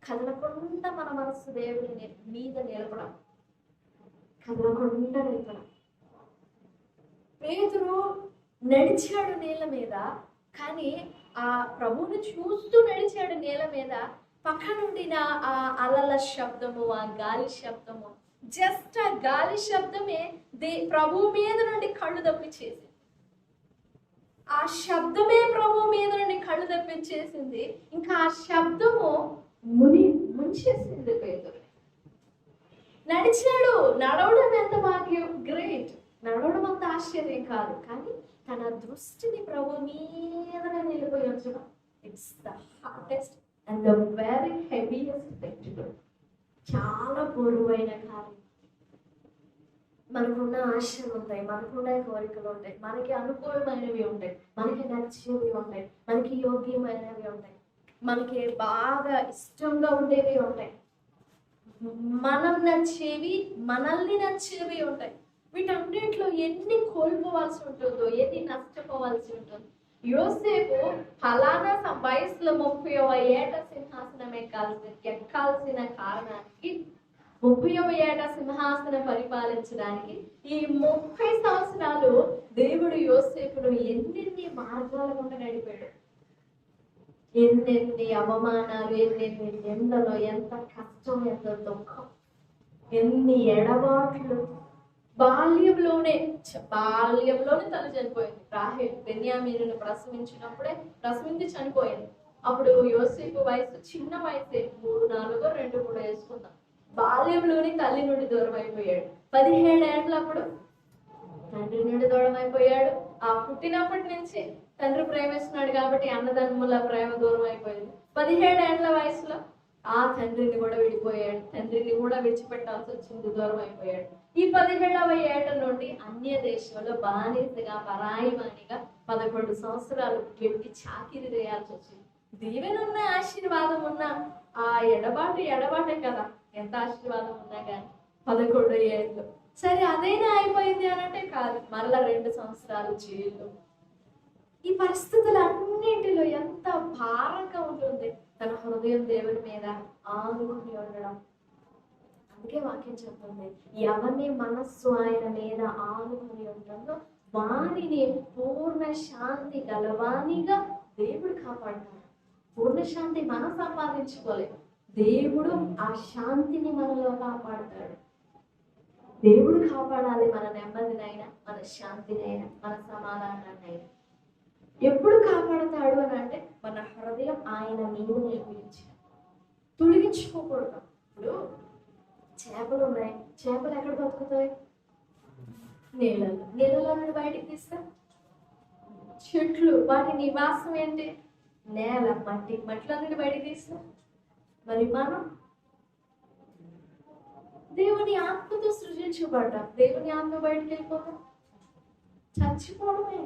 కదలకుండా మన మనసు దేవుని మీద నిలపడం, కదలకుండా నిలపడం. పేతురు నడిచాడు నేల మీద, కానీ ఆ ప్రభువుని చూస్తూ నడిచాడు నేల మీద. పక్కనుండిన ఆ అలల శబ్దము, ఆ గాలి శబ్దము, జస్ట్ ఆ గాలి శబ్దమే ప్రభు మీద నుండి కళ్ళు తప్పించేసింది. ఆ శబ్దమే ప్రభు మీద నుండి కళ్ళు తప్పించేసింది. ఇంకా ఆ శబ్దము ముంచేసింది పేతురు. నడిచాడు. నడవడం ఎంత భాగ్యం, గ్రేట్. నడవడం అంత ఆశ్చర్యం కాదు, కానీ తన దృష్టిని ప్రభు మీదనే నిలిపోయి ఉంచడం, it's the hardest and the very heaviest thing. చాలా బరువైన కార్యం. మనకున్న ఆశలు ఉంటాయి, మనకున్న కోరికలు ఉంటాయి, మనకి అనుకూలమైనవి ఉంటాయి, మనకి నచ్చేవి ఉంటాయి, మనకి యోగ్యమైనవి ఉంటాయి, మనకి బాగా ఇష్టంగా ఉండేవి ఉంటాయి, మనల్ని నచ్చేవి ఉంటాయి. వీటన్నింటిలో ఎన్ని కోల్పోవాల్సి ఉంటుందో, ఎన్ని నష్టపోవాల్సి ఉంటుందో. యోసేపు ఫలానా వయసులో 30వ ఏట సింహాసనం ఎక్కాల్సిన కారణానికి, 30వ ఏట సింహాసనం పరిపాలించడానికి ఈ 30 సంవత్సరాలు దేవుడు యోసేపును ఎన్నెన్ని మార్గాల గుండా నడిపాడు. ఎన్నెన్ని అవమానాలు, ఎన్నెన్ని నిందలు, ఎంత కష్టం, ఎంత దుఃఖం, ఎన్ని ఎడబాట్లు. బాల్యంలోనే తను చనిపోయింది. రాహేల్ బెన్యామీనును ప్రసవించి చనిపోయింది. అప్పుడు యోసేపు వయసు చిన్న వయసే, 3, 4, 2, 3 వేసుకుందాం. బాల్యంలోనే తల్లి నుండి దూరం అయిపోయాడు. 17 ఏళ్ళప్పుడు తండ్రి నుండి దూరం అయిపోయాడు. ఆ పుట్టినప్పటి నుంచి తండ్రి ప్రేమిస్తున్నాడు కాబట్టి అన్నదమ్ముల ప్రేమ దూరం అయిపోయింది. 17 ఏళ్ల వయసులో ఆ తండ్రిని కూడా విడిపోయాడు. తండ్రిని కూడా విడిచిపెట్టాల్సి వచ్చింది, దూరం అయిపోయాడు. ఈ 17వ ఏట నుండి అన్య దేశంలో బానిసగా, పరాయివానిగా 11 సంవత్సరాలు వెంటి చాకిరి చేయాల్సి వచ్చింది. దీవెనున్న ఆశీర్వాదం ఉన్న ఆ ఎడబాటే కదా, ఎంత ఆశీర్వాదం ఉన్నా కానీ 11 ఏళ్ళు. సరే అదేనా అయిపోయింది అని అంటే కాదు, మరలా 2 సంవత్సరాలు జైలు. ఈ పరిస్థితులన్నింటిలో ఎంత భారంగా ఉంటుంది తన హృదయం దేవుని మీద ఆనుకుని ఉండడం. అందుకే వాక్యం చెప్తుంది, ఎవరిని మనస్సు ఆయన మీద ఆనుకుని ఉంటుందో వారిని పూర్ణ శాంతి గలవానిగా దేవుడు కాపాడుతాడు. పూర్ణ శాంతి మనం సంపాదించుకోలేము, దేవుడు ఆ శాంతిని మనలో కాపాడుతాడు. దేవుడు కాపాడాలి మన నెమ్మదినైనా, మన శాంతినైనా, మన సమాధానాన్నైనా. ఎప్పుడు కాపాడతాడు అని అంటే మన హృదయం ఆయన మీద నిలిపించి తొలగించుకోకూడదు. ఇప్పుడు చేపలు ఉన్నాయి, చేపలు ఎక్కడ బతుకుతాయి? నీళ్ళలో నుండి బయటికి తీస్తా. చెట్లు, వాటి నివాసం ఏంటి? నేల, మట్టిలో నుండి బయటికి తీస్తా. మరి మనం దేవుని ఆత్మతో సృజించబడ్డాం. దేవుని ఆత్మ బయటికి వెళ్ళిపోతాం, చచ్చిపోవడమే.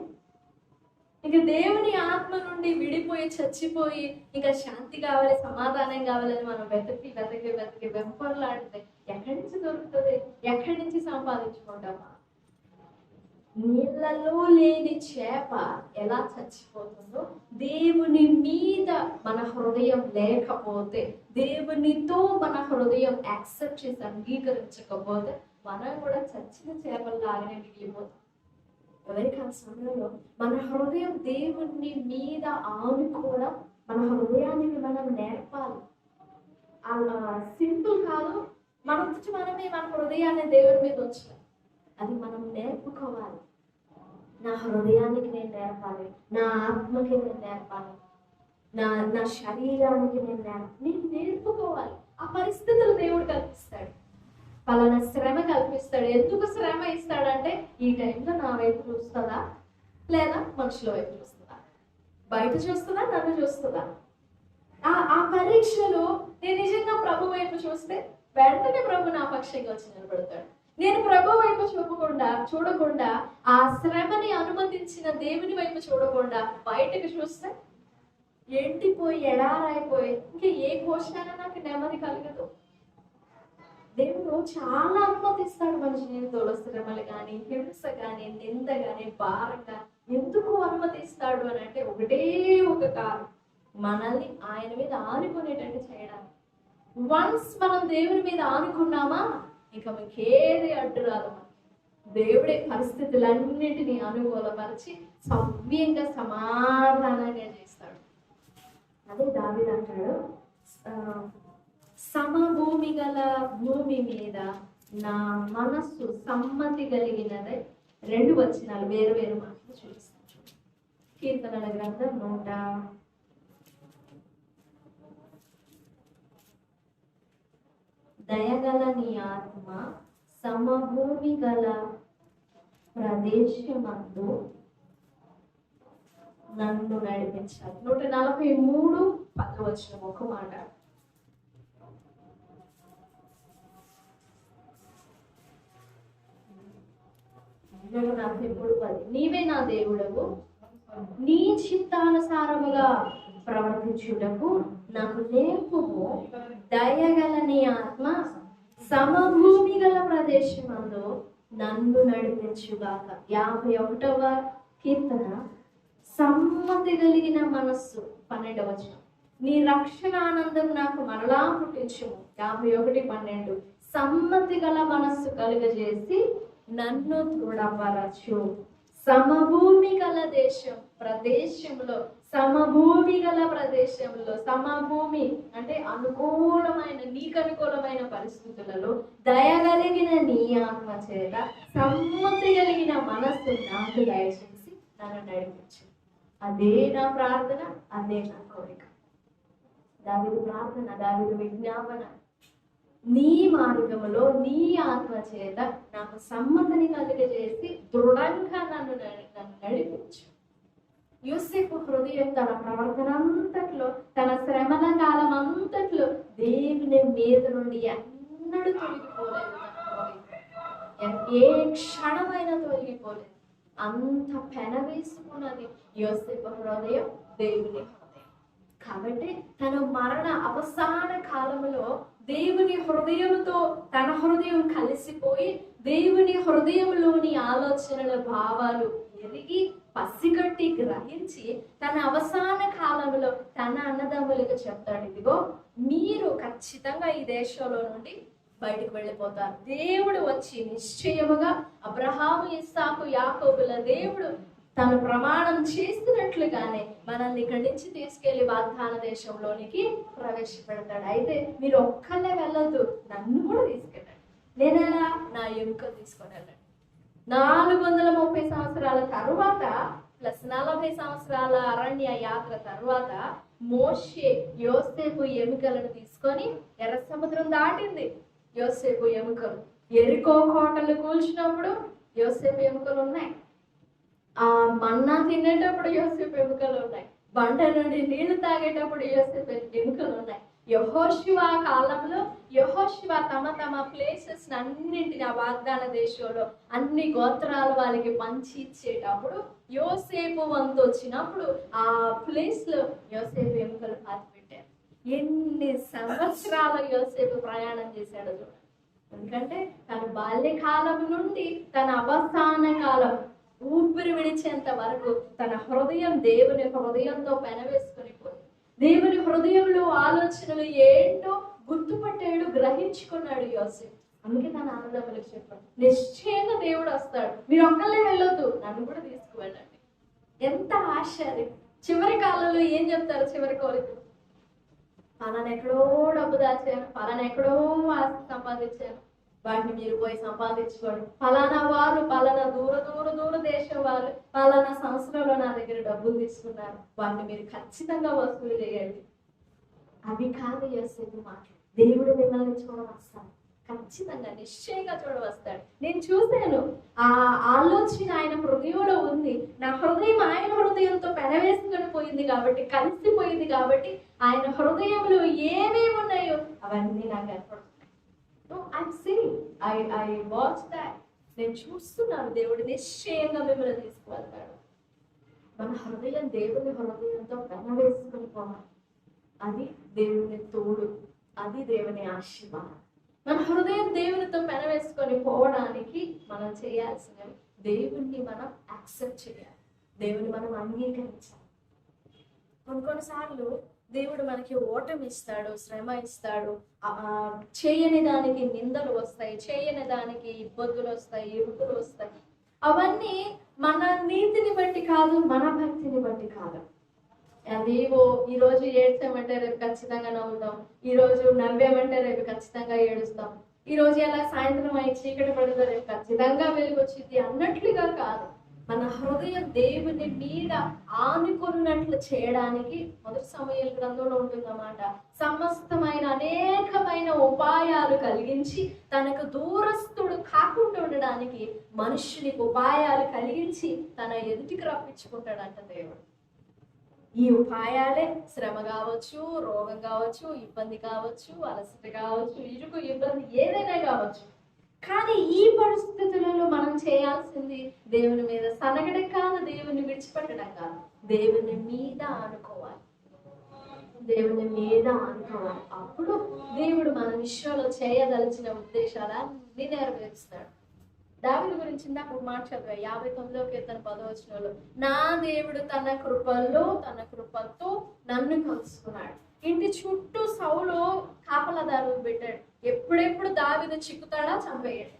ఇక దేవుని ఆత్మ నుండి విడిపోయి చచ్చిపోయి ఇంకా శాంతి కావాలి, సమాధానం కావాలని మనం వెతకి వెంపర్లాడితే ఎక్కడి నుంచి దొరుకుతుంది? ఎక్కడి నుంచి సంపాదించుకుంటామా? నీళ్ళలో లేని చేప ఎలా చచ్చిపోతుందో, దేవుని మీద మన హృదయం లేకపోతే, దేవునితో మన హృదయం యాక్సెప్ట్ చేసి అంగీకరించకపోతే మనం కూడా చచ్చిన చేపల్లాగానే మిగిలిపోతాం. ఎవరికైనా సమయంలో మన హృదయం దేవుని మీద ఆనుకోవడం మన హృదయానికి మనం నేర్పాలి. అలా సింపుల్ కాదు, మనమే మన హృదయాన్ని దేవుని మీద ఉంచాలి. అది మనం నేర్పుకోవాలి. నా హృదయానికి నేను నేర్పాలి, నా ఆత్మకి నేను నేర్పాలి, నా శరీరానికి నేను నేర్పుకోవాలి. ఆ పరిస్థితులు దేవుడు కల్పిస్తాడు. పలానా శ్రమ కల్పిస్తాడు. ఎందుకు శ్రమ ఇస్తాడంటే, ఈ టైంలో నా వైపు చూస్తుందా లేదా మనుషుల వైపు చూస్తుందా, బయట చూస్తుందా నన్ను చూస్తుందా. ఆ పరీక్షలో నేను నిజంగా ప్రభు వైపు చూస్తే వెంటనే ప్రభు నా పక్షంగా వచ్చి నిలబడతాడు. నేను ప్రభు వైపు చూడకుండా ఆ శ్రమని అనుమతించిన దేవుని వైపు చూడకుండా బయటకు చూస్తే ఎండిపోయి ఎడారైపోయి ఇంకా ఏ కోశాన నాకు నెమ్మది కలగదు. దేవుడు చాలా అనుమతిస్తాడు మన జీవితంలో శ్రమలు కానీ, హింస కానీ, నింద కానీ, భారంగా. ఎందుకు అనుమతిస్తాడు అని అంటే ఒకటే ఒక కారణం, మనల్ని ఆయన మీద ఆనుకునేటట్టు చేయడానికి. వన్స్ మనం దేవుని మీద ఆనుకున్నామా ఇక మీకేది అడ్డు రాదు. దేవుడే పరిస్థితులన్నింటినీ అనుకూలపరిచి సవ్యంగా సమాధానంగా చేస్తాడు. అదే దావీదు అంటాడు, సమభూమి గల భూమి మీద నా మనస్సు సమ్మతి కలిగినదే. 2 వచనాలు వేరు వేరు మాటలు చూపిస్తాను. కీర్తనల గ్రంథం 100 దయగల నీ ఆత్మ సమభూమి గల ప్రదేశమందు నన్ను నడిపించాలి. 143 10 ఒక మాట. 143 10 నీవే నా దేవుడవు, నీ చిత్తానుసారముగా ప్రవర్తించుటకు నాకు నేర్పుము. దయగల నీ ఆత్మ సమభూమి గల ప్రదేశమందు నన్ను నడిపించుగాక. 51వ కీర్తన సమ్మతి కలిగిన మనస్సు 12వ వచనం. నీ రక్షణ ఆనందం నాకు మరలా పుట్టించుము. 51:12 సమ్మతి గల మనస్సు కలుగజేసి నన్ను దృఢపరచు. సమభూమి గల ప్రదేశంలో సమభూమి గల ప్రదేశంలో, సమభూమి అంటే అనుకూలమైన, నీకు అనుకూలమైన పరిస్థితులలో దయగలిగిన నీ ఆత్మ చేత సమ్మతి కలిగిన మనస్సు నాకు దయచేసి నన్ను నడిపించు. అదే నా ప్రార్థన, అదే నా కోరిక. దావీదు ప్రార్థన, దావీదు విజ్ఞాపన, నీ మార్గములో నీ ఆత్మ చేత నాకు సమ్మతిని కలుగజేసి దృఢంగా నన్ను నడిపించు. యోసేపు హృదయం తన ప్రవర్తన అంతట్లో, తన శ్రమల కాలం అంతట్లో దేవుని మీద నుండి ఎన్నడూ తొలగిపోలేదు. ఏ క్షణమైనా తొలగిపోలేదు. అంత పెనవేసుకున్నది యోసేపు హృదయం, దేవుని హృదయం. కాబట్టి తన మరణ అవసాన కాలంలో దేవుని హృదయంతో తన హృదయం కలిసిపోయి దేవుని హృదయంలోని ఆలోచనల భావాలు ఎరిగి పసిగట్టి గ్రహించి తన అవసాన కాలంలో తన అన్నదమ్ములకు చెప్తాడు, ఇదిగో మీరు ఖచ్చితంగా ఈ దేశంలో నుండి బయటకు వెళ్ళిపోతారు. దేవుడు వచ్చి నిశ్చయముగా అబ్రహాము, ఇస్సాకు, యాకోబుల దేవుడు తను ప్రమాణం చేస్తున్నట్లుగానే మనల్ని ఇక్కడి నుంచి తీసుకెళ్లి వాగ్దాన దేశంలోనికి ప్రవేశపెడతాడు. అయితే మీరు ఒక్కళ్ళే వెళ్ళొద్దు, నన్ను కూడా తీసుకెళ్ళండి. నేనెలా? నా ఎముక తీసుకొని వెళ్ళండి. 430 సంవత్సరాల తరువాత ప్లస్ 40 సంవత్సరాల అరణ్య యాత్ర తరువాత మోషే యోసేపు ఎముకలను తీసుకొని ఎర్ర సముద్రం దాటింది. యోసేపు ఎముకలు ఎరికో కోటలు కూల్చినప్పుడు యోసేపు ఎముకలు ఉన్నాయి. ఆ మన్నా తినేటప్పుడు యోసేపు ఎముకలు ఉన్నాయి. బండ నుండి నీళ్లు తాగేటప్పుడు యోసేపు ఎముకలు ఉన్నాయి. యెహోషువ కాలంలో యెహోషువ తమ ప్లేసెస్ అన్నింటిని ఆ వాగ్దాన దేశంలో అన్ని గోత్రాల వాళ్ళకి పంచి ఇచ్చేటప్పుడు యోసేపు వంతు వచ్చినప్పుడు ఆ ప్లేస్ లో యోసేపు ఎముకలు పాతి పెట్టారు. ఎన్ని సంవత్సరాల యోసేపు ప్రయాణం చేశాడో చూడండి. ఎందుకంటే తన బాల్యకాలం నుండి తన అవసాన కాలం ఊపిరి విడిచేంత వరకు తన హృదయం దేవుని హృదయంతో పెనవేసుకొని పోయి దేవుని హృదయంలో ఆలోచనలు ఏంటో గుర్తుపట్టాడు, గ్రహించుకున్నాడు యోసేపు. అందుకే తన అన్నదమ్ములకు చెప్పాడు, నిశ్చయంగా దేవుడు వస్తాడు, మీరు ఒక్కళ్ళే వెళ్ళొద్దు, నన్ను కూడా తీసుకువెళ్ళండి. ఎంత ఆశ్చర్యం. చివరి కాలంలో ఏం చెప్తారు? చివరి కోరిక, పలానా ఎక్కడో డబ్బు దాచాను, పలానా ఎక్కడో ఆస్తి సంపాదించాను, వాటిని మీరు పోయి సంపాదించుకోండి. పలానా వారు, పలానా దూర దూర దూర దేశం వాళ్ళు పలానా సంవత్సరంలో నా దగ్గర డబ్బులు తీసుకున్నారు, వాటిని మీరు ఖచ్చితంగా వసూలు చేయండి. అవి కాదు యోసేపు మాటలు. దేవుడు మిమ్మల్ని చూడవస్తాడు, ఖచ్చితంగా నిశ్చయంగా చూడవస్తాడు. నేను చూశాను, ఆ ఆలోచన ఆయన హృదయంలో ఉంది. నా హృదయం ఆయన హృదయంతో పెనవేసుకొని పోయింది కాబట్టి, కలిసిపోయింది కాబట్టి, ఆయన హృదయంలో ఏమేమి ఉన్నాయో అవన్నీ నాకు ఏర్పడుతున్నాయి. నేను చూస్తున్నాను, దేవుడు నిశ్చయంగా మిమ్మల్ని తీసుకువెళ్తాడు. మన హృదయం దేవుని హృదయంతో పెనవేసుకొని పోవాలి. అది దేవుని తోడు, అది దేవుని ఆశీర్వాదం. మన హృదయం దేవునితో పెనవేసుకొని పోవడానికి మనం చేయాల్సినవి, దేవుణ్ణి మనం యాక్సెప్ట్ చేయాలి, దేవుని మనం అంగీకరించాలి. కొన్నిసార్లు దేవుడు మనకి ఓటమి ఇస్తాడు, శ్రమ ఇస్తాడు, చేయని దానికి నిందలు వస్తాయి, చేయని దానికి ఇబ్బందులు వస్తాయి, ఇరుకులు వస్తాయి. అవన్నీ మన నీతిని బట్టి కాదు, మన భక్తిని బట్టి కాదు. నీవు ఈరోజు ఏడ్చామంటే రేపు ఖచ్చితంగా నవ్వుతాం, ఈరోజు నవ్వామంటే రేపు ఖచ్చితంగా ఏడుస్తాం, ఈరోజు ఎలా సాయంత్రం అయి చీకటి పడితే రేపు ఖచ్చితంగా వెలుగొచ్చింది అన్నట్లుగా కాదు. మన హృదయం దేవుని మీద ఆనుకున్నట్లు చేయడానికి మొదటి సమూయేలు గ్రంథంలో ఉంటుందన్నమాట. సమస్తమైన అనేకమైన ఉపాయాలు కలిగించి తనకు దూరస్తుడు కాకుండా ఉండడానికి మనుషునికి ఉపాయాలు కలిగించి తన ఎదుటికి రప్పించుకుంటాడంట దేవుడు. ఈ ఉపాయాలే శ్రమ కావచ్చు, రోగం కావచ్చు, ఇబ్బంది కావచ్చు, అలసట కావచ్చు, ఇరుకు ఇబ్బంది ఏదైనా కావచ్చు. కానీ ఈ పరిస్థితులలో మనం చేయాల్సింది దేవుని మీద సనగడం కాదు, దేవుని విడిచిపెట్టడం కాదు, దేవుని మీద ఆనుకోవాలి, దేవుని మీద ఆనుకోవాలి. అప్పుడు దేవుడు మన విషయంలో చేయదలిచిన ఉద్దేశాలన్నీ నెరవేరుస్తాడు. దావీదు గురించి ఇందాక మాట చదివా, 59వ కీర్తన 10వ వచనంలో, నా దేవుడు తన కృపతో నన్ను కలుసుకున్నాడు. ఇంటి చుట్టూ సౌలు కాపలాదారులు పెట్టాడు, ఎప్పుడెప్పుడు దావీదు చిక్కుతాడా చంపేయాడు.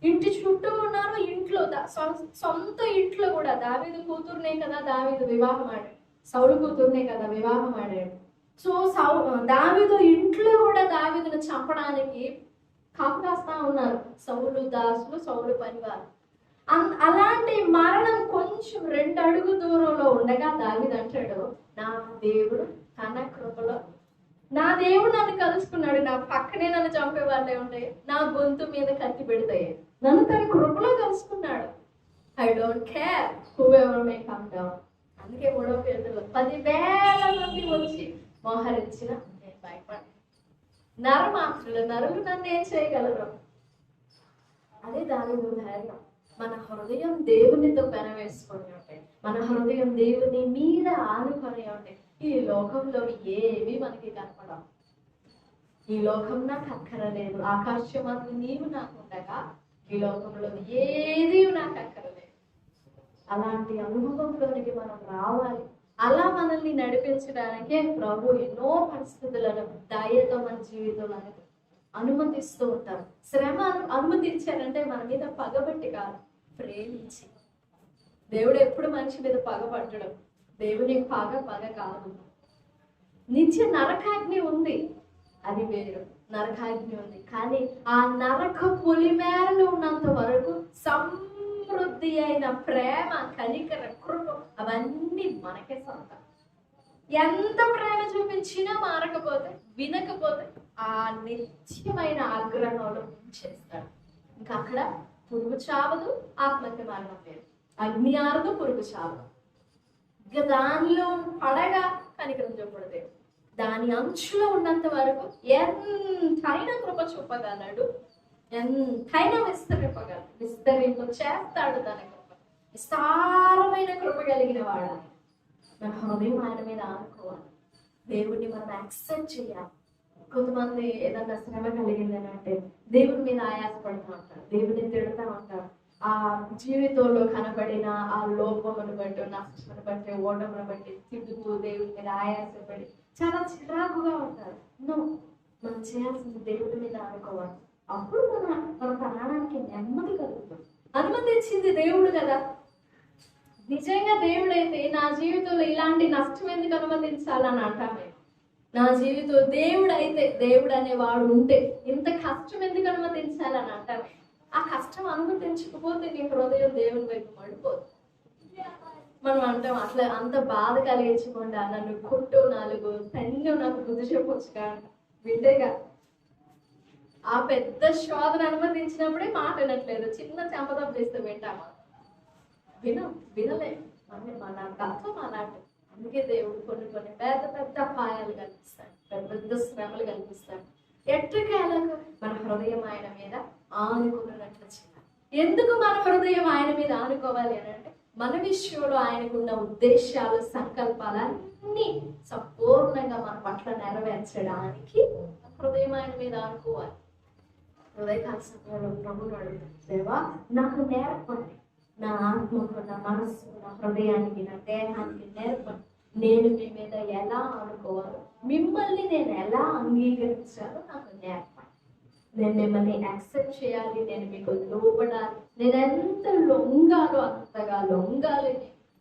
ఇంటి చుట్టూ ఉన్నారు, ఇంట్లో సొంత ఇంట్లో కూడా దావీదు కూతురునే కదా దావీదు వివాహం ఆడాడు, సౌలు కూతురునే కదా వివాహం ఆడాడు. సో దావీదు ఇంట్లో కూడా దావీదును చంపడానికి కాపు కాస్తా ఉన్నారు సౌలు దాసులు, సౌలు పనివారు. అలాంటి మరణం కొంచెం 2 అడుగు దూరంలో ఉండగా దావీదు అంటాడు, నా దేవుడు తన కృపలో, నా దేవుడు నన్ను కలుసుకున్నాడు, నా పక్కనే నన్ను చంపే వాళ్ళే ఉంటాయి, నా గొంతు మీద కత్తి పెడతాయి, నన్ను తన కృపలో కలుసుకున్నాడు. I don't care whoever may come down. అందుకే 3వ కీర్తనలో 10,000 మంది వచ్చి మోహరించిన నేను భయపడ్డాను, నరులు నన్ను ఏం చేయగలరు. అదే దావీదు ధైర్యం. మన హృదయం దేవునితో పెనవేసుకొని ఉంటాయి, మన హృదయం దేవుని మీద ఆనుకొని ఉంటాయి. ఈ లోకంలో ఏవి మనకి కనపడవు. ఈ లోకం నాకు అక్కరలేదు, ఆకాశం అందు నీవు నాకు ఉండగా ఈ లోకంలో ఏది నాకు అక్కరలేదు. అలాంటి అనుభవంలోనికి మనం రావాలి. అలా మనల్ని నడిపించడానికే ప్రభు ఎన్నో పరిస్థితులను దయతో మన జీవితంలో అనుమతిస్తూ ఉంటారు. శ్రమ అనుమతించారంటే మన మీద పగబట్టి కాదు, ప్రేమించి. దేవుడు ఎప్పుడు మనిషి మీద పగబట్టడం, దేవుని పగ కాదు. నిత్య నరకాగ్ని ఉంది, అది వేరు. నరకాగ్ని ఉంది, కానీ ఆ నరక పొలిమేరలో ఉన్నంత వరకు సమృద్ధి అయిన ప్రేమ, కనికర, కృప అవన్నీ మనకే సొంతం. ఎంత ప్రేమ చూపించినా మారకపోతే, వినకపోతే ఆ నిత్యమైన ఆగ్రహంలో చేస్తాడు. ఇంకా అక్కడ పురుగు చావదు, ఆత్మహత్య మరణం లేదు. అగ్ని ఆరదు, పురుగు చావదు. ఇక దానిలో పడగా కనికరం చూపడదు. దాని అంచులో ఉన్నంత వరకు ఎంతైనా కృప చూపగలడు, ఎంతైనా విస్తరింప చేస్తాడు. తన కృప విస్తారమైన కృప కలిగిన వాడు. మన హృదయం ఆయన మీద ఆనుకోవాలి, దేవుడిని మనం యాక్సెప్ట్ చేయాలి. కొంతమంది ఏదన్నా శ్రమ కలిగిందని అంటే దేవుడి మీద ఆయాసపడుతూ ఉంటారు, దేవుడిని తిడుతూ ఉంటారు. ఆ జీవితంలో కనబడిన ఆ లోపమును బట్టి, నష్టమును బట్టి, ఓటమును బట్టి తిరుగుతూ దేవుడి మీద ఆయాసపడి చాలా చిరాకుగా ఉంటారు. మనం చేయాల్సింది దేవుడి మీద ఆడుకోవాలి. అప్పుడు మన ప్రాణానికి నెమ్మది కలుగుతుంది. అనుమతించింది దేవుడు కదా. నిజంగా దేవుడైతే నా జీవితంలో ఇలాంటి నష్టం ఎందుకు అనుమతించాలని అంటామే. నా జీవితంలో దేవుడు అనేవాడు ఉంటే ఇంత కష్టం ఎందుకు అనుమతించాలని అంటామే. ఆ కష్టం అనుమతించకపోతే నీ హృదయం దేవుని వైపు మడిపోదు. మనం అంటాం అట్లా అంత బాధ కలిగించకుండా నన్ను కొట్టు, 4 తన్ను, నాకు బుద్ధి చెప్పొచ్చు కానీ వింటేగా. ఆ పెద్ద శోధన అనుమతించినప్పుడే మాట వినట్లేదు. చిన్న చెంపదం వేస్తే వింటామా? వినలే. మన తత్వం అలాంటి. అందుకే దేవుడు కొన్ని పెద్ద పెద్ద పాయాలు కల్పిస్తాడు, పెద్ద పెద్ద శ్రమలు కల్పిస్తాడు. ఎట్టకేలకు మన హృదయం ఆయన మీద ఆనుకున్నట్లు చేయాలి. ఎందుకు మన హృదయం ఆయన మీద ఆనుకోవాలి అని అంటే, మన విషయంలో ఆయనకున్న ఉద్దేశాలు, సంకల్పాలన్నీ సంపూర్ణంగా మన పట్ల నెరవేర్చడానికి హృదయం ఆయన మీద ఆనుకోవాలి. హృదయకాల సమయంలో ప్రభువును అడుగుతాడు, దేవా నాకు నేర్పండి, నా ఆత్మకు, నా మనస్సు, నా హృదయానికి, నా దేహానికి నేర్పండి. నేను మీ మీద ఎలా ఆనుకోవాలో, మిమ్మల్ని నేను ఎలా అంగీకరించాలో నాకు నేర్పండి. నేను మిమ్మల్ని యాక్సెప్ట్ చేయాలి, నేను మీకు లోబడాలి, నేను ఎంత లొంగాలో అంతగా లొంగాలి.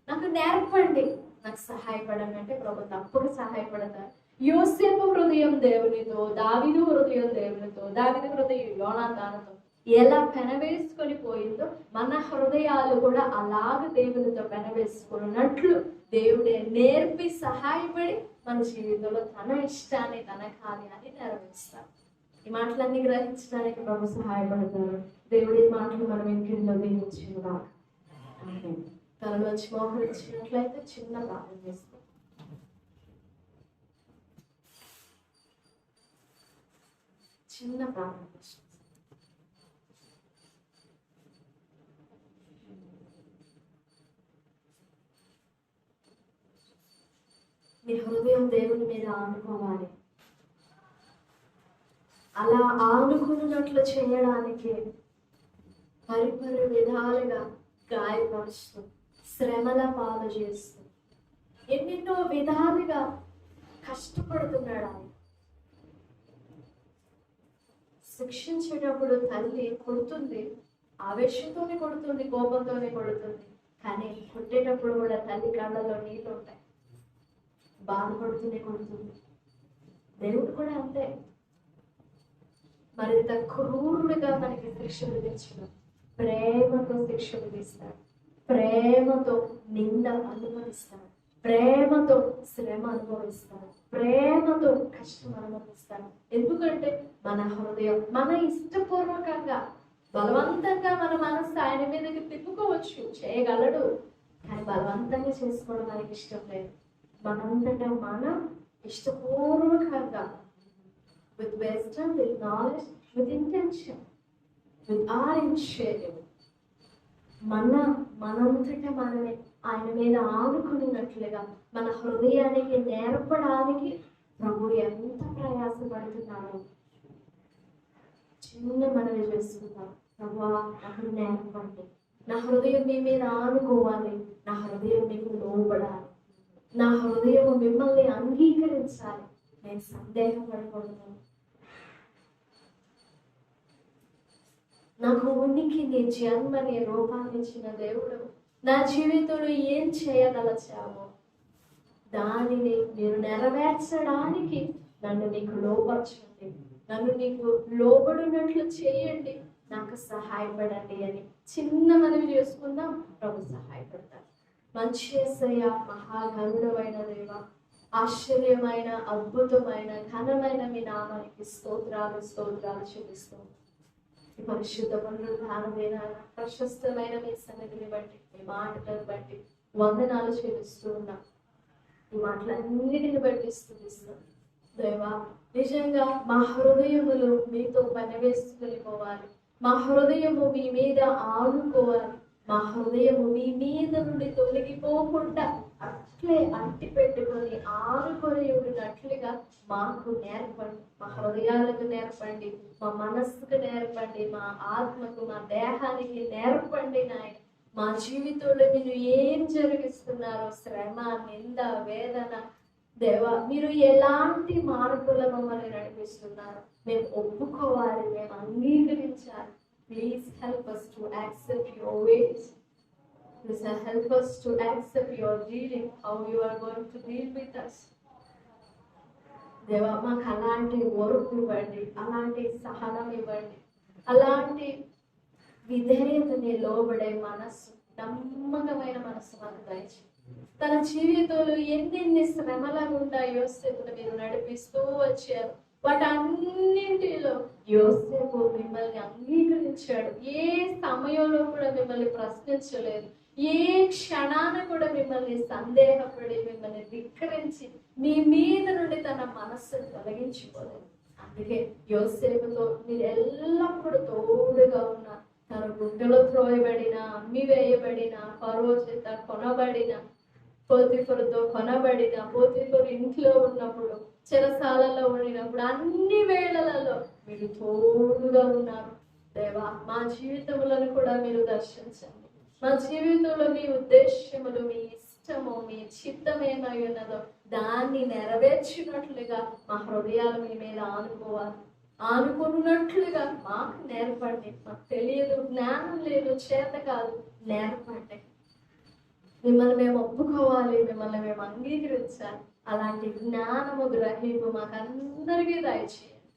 నాకు నేర్పండి, నాకు సహాయపడండి అంటే ప్రభు తప్పక సహాయపడతారు. యోసేపు హృదయం దేవునితో, దావీదు హృదయం దేవునితో, దావీదు హృదయం యోనాతానుతో ఎలా పెనవేసుకొని పోయిందో మన హృదయాలు కూడా అలాగ దేవునితో పెనవేసుకున్నట్లు దేవుడే నేర్పి సహాయపడి మన జీవితంలో తన ఇష్టాన్ని, తన కార్యాన్ని నెరవేరుస్తారు. ఈ మాటలన్నీ గ్రహించడానికి ప్రభు సహాయపడతారు. దేవుడి మాటలు మనం ఇంట్లో దీవించుగా. తనలో వచ్చి మోహరించినట్లయితే చిన్న ప్రార్థన చేస్తాం. చిన్న ప్రార్థన చేస్తాం. మీ హృదయం దేవుని మీద ఆనుకోవాలి. అలా ఆనుకున్నట్లు చేయడానికి పరిపరి విధాలుగా గాయపరుస్తూ, శ్రమల పాలు చేస్తూ, ఎన్నెన్నో విధాలుగా కష్టపడుతున్నాడు ఆయన. శిక్షించేటప్పుడు తల్లి కొడుతుంది, ఆవేశంతోనే కొడుతుంది, కోపంతోనే కొడుతుంది. కానీ కొట్టేటప్పుడు కూడా తల్లి కళ్ళలో నీళ్ళు ఉంటాయి, బాధపడుతూనే కొడుతుంది. దేవుడు కూడా అంతే, మరింత క్రూరుడిగా మనకి శిక్ష విధించిన ప్రేమతో శిక్ష విధిస్తాడు, ప్రేమతో నింద అనుభవిస్తాడు, ప్రేమతో శ్రమ అనుభవిస్తాడు, ప్రేమతో కష్టం అనుభవిస్తాడు. ఎందుకంటే మన హృదయం మన ఇష్టపూర్వకంగా బలవంతంగా మన మనసు ఆయన మీదకి తిప్పుకోవచ్చు, చేయగలడు. కానీ బలవంతంగా చేసుకోవడం మనకి ఇష్టం లేదు. మనంతటా మనం ఇష్టపూర్వకంగా, with wisdom, with knowledge, with intention, with our initiative, మనంతటా మనమే ఆయన మీద ఆనుకున్నట్లుగా మన హృదయానికి నేర్పడానికి ప్రభు ఎంత ప్రయాసపడుతున్నారో చిన్న మనవి చేస్తున్నాం. ప్రభు నాకు నేర్పండి, నా హృదయం మీ మీద ఆనుకోవాలి, నా హృదయం మీకు లోబడాలి, నా హృదయం మిమ్మల్ని అంగీకరించాలి. నేను సందేహపడకూడదు. నాకు ఉనికిని, జన్మని, రూపాన్ని ఇచ్చిన దేవుడు నా జీవితంలో ఏం చేయగలచావో దానిని మీరు నెరవేర్చడానికి నన్ను నీకు లోపరచండి, నన్ను నీకు లోబడినట్లు చేయండి, నాకు సహాయపడండి అని చిన్న మనవి చేసుకుందాం. ప్రభు సహాయపడతారు. మంచి యేసయ్య, మహాగరుడమైన దేవ, ఆశ్చర్యమైన, అద్భుతమైన, ఘనమైన మీ నామానికి స్తోత్రాలు చెల్లిస్తూ ఈ పరిశుద్ధ పునరుద్ధానమైన ప్రశస్తమైన మీ సన్నిధిని బట్టి, మీ మాటలను బట్టి వందనాలు చెల్లిస్తూ ఉన్నా. ఈ మాటలన్నిటిని బట్టి స్తుతిస్తున్నాం దేవా. నిజంగా మా హృదయములు మీతో పనివేసుకుని పోవాలి, మా హృదయము మీ మీద ఆనుకోవాలి, మా హృదయము మీ మీద నుండి తొలగిపోకుండా అట్లే అంటి పెట్టుకొని ఆనుకొని ఉండినట్లుగా మాకు నేర్పండి. మా హృదయాలకు నేర్పండి, మా మనస్సుకు నేర్పండి, మా ఆత్మకు, మా దేహానికి నేర్పండి నాయన. మా జీవితంలో మీరు ఏం జరిగిస్తున్నారో, శ్రమ, నింద, వేదన, దేవా మీరు ఎలాంటి మార్పులు మమ్మల్ని నడిపిస్తున్నారు మేము ఒప్పుకోవాలి, మేము అంగీకరించాలి. Please help us to accept your ways. Please help us to accept your dealing, how you are going to deal with us. దేవా మాకు అలాంటి ఓర్పు ఇవ్వండి, అలాంటి సహనం ఇవ్వండి, అలాంటి విధేయతని లోబడే మనస్సు, నమ్మకమైన మనస్సు మాకు దయచేయండి. తన జీవితంలో ఎన్నెన్ని శ్రమల గుండా యోసేపును మీరు నడిపిస్తూ వచ్చారు. వాటన్నింటిలో యోసేపు మిమ్మల్ని అంగీకరించాడు. ఏ సమయంలో కూడా మిమ్మల్ని ప్రశ్నించలేదు. ఏ క్షణాన కూడా మిమ్మల్ని సందేహపడి, మిమ్మల్ని ధిక్కరించి మీ మీద నుండి తన మనస్సును తొలగించుకోలేదు. అందుకే యోసేపుతో మీరు ఎల్లప్పుడూ తోడుగా ఉన్నారు. తన గుండెలో త్రోయబడిన, అమ్మి వేయబడిన, ఫరో చేత కొనబడిన, పోతీఫరుతో కొనబడిన, పోతీఫరు ఇంట్లో ఉన్నప్పుడు, చెరసాలలో ఉండినప్పుడు, అన్ని వేళలలో మీరు తోడుగా ఉన్నారు. దేవా మా జీవితములను కూడా మీరు దర్శించండి. మా జీవితంలో మీ ఉద్దేశ్యములు, మీ ఇష్టము, మీ చిత్తం ఏమై ఉన్నదో దాన్ని నెరవేర్చినట్లుగా మా హృదయాలు మీ మీద ఆనుకున్నట్లుగా మాకు నేర్పండి. మాకు తెలియదు, జ్ఞానం లేదు, చేత కాదు, నేర్పండి. మిమ్మల్ని మేము ఒప్పుకోవాలి, మిమ్మల్ని మేము అంగీకరించాలి. అలాంటి జ్ఞానము, గ్రహింపు మాకు అందరికీ దయచేయండి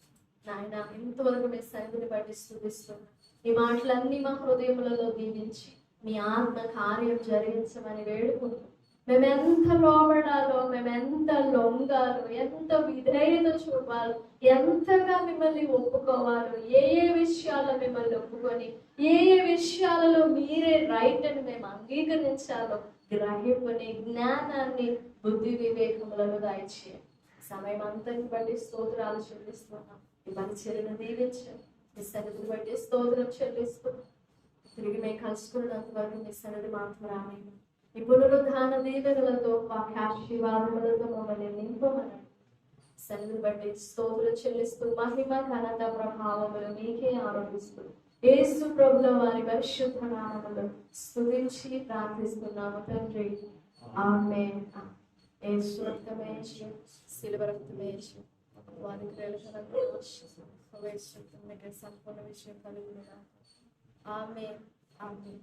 నాయన. ఇంతవరకు మీ సన్నిధిని బట్టి స్తుతిస్తున్నాం. ఈ మాటలన్నీ మా హృదయములలో దీవించి మీ ఆత్మ కార్యం జరిగించమని వేడుకుంటున్నాం. మేమెంత లోబడాలో, మేమెంత లొంగాలో, ఎంత విధేయత చూపాలో, ఎంతగా మిమ్మల్ని ఒప్పుకోవాలో, ఏ విషయాల్లో మిమ్మల్ని ఒప్పుకొని ఏ విషయాలలో మీరే రైట్ అని మేము అంగీకరించాలో గ్రహింపుని, జ్ఞానాన్ని, బుద్ధి వివేకములను దయచేయండి. సమయం అంతని బట్టి స్తోత్రాలు చెల్లిస్తున్నాం. ఈ పరిచర్యను దీవించండి. మీ సన్నిధిని బట్టి స్తోత్రం చెల్లిస్తూ తిరిగి మేము కలుసుకున్నంత వరకు మీ సన్నిధి మాత్రం రామేమో. ఈ పునరుద్ధాన దీవెనలతో, వాక్యాశీర్వాదములతో మమ్మల్ని నింపమని సన్నిధిని బట్టి స్తోత్రం చెల్లిస్తూ మహిమ, ఘనత, ప్రభావములు మీకే ఆరోపిస్తూ యేసు ప్రభుల వారి పరిశుద్ధ నామములో స్తుతించి ప్రార్థిస్తున్నాము తండ్రి. ఆమేన్. యేసు రక్తమే యేసు, శిలువ రక్తమే యేసు, వారి క్రియలకు సంపూర్ణ విషయం కలుగును. ఆమేన్. ఆమేన్.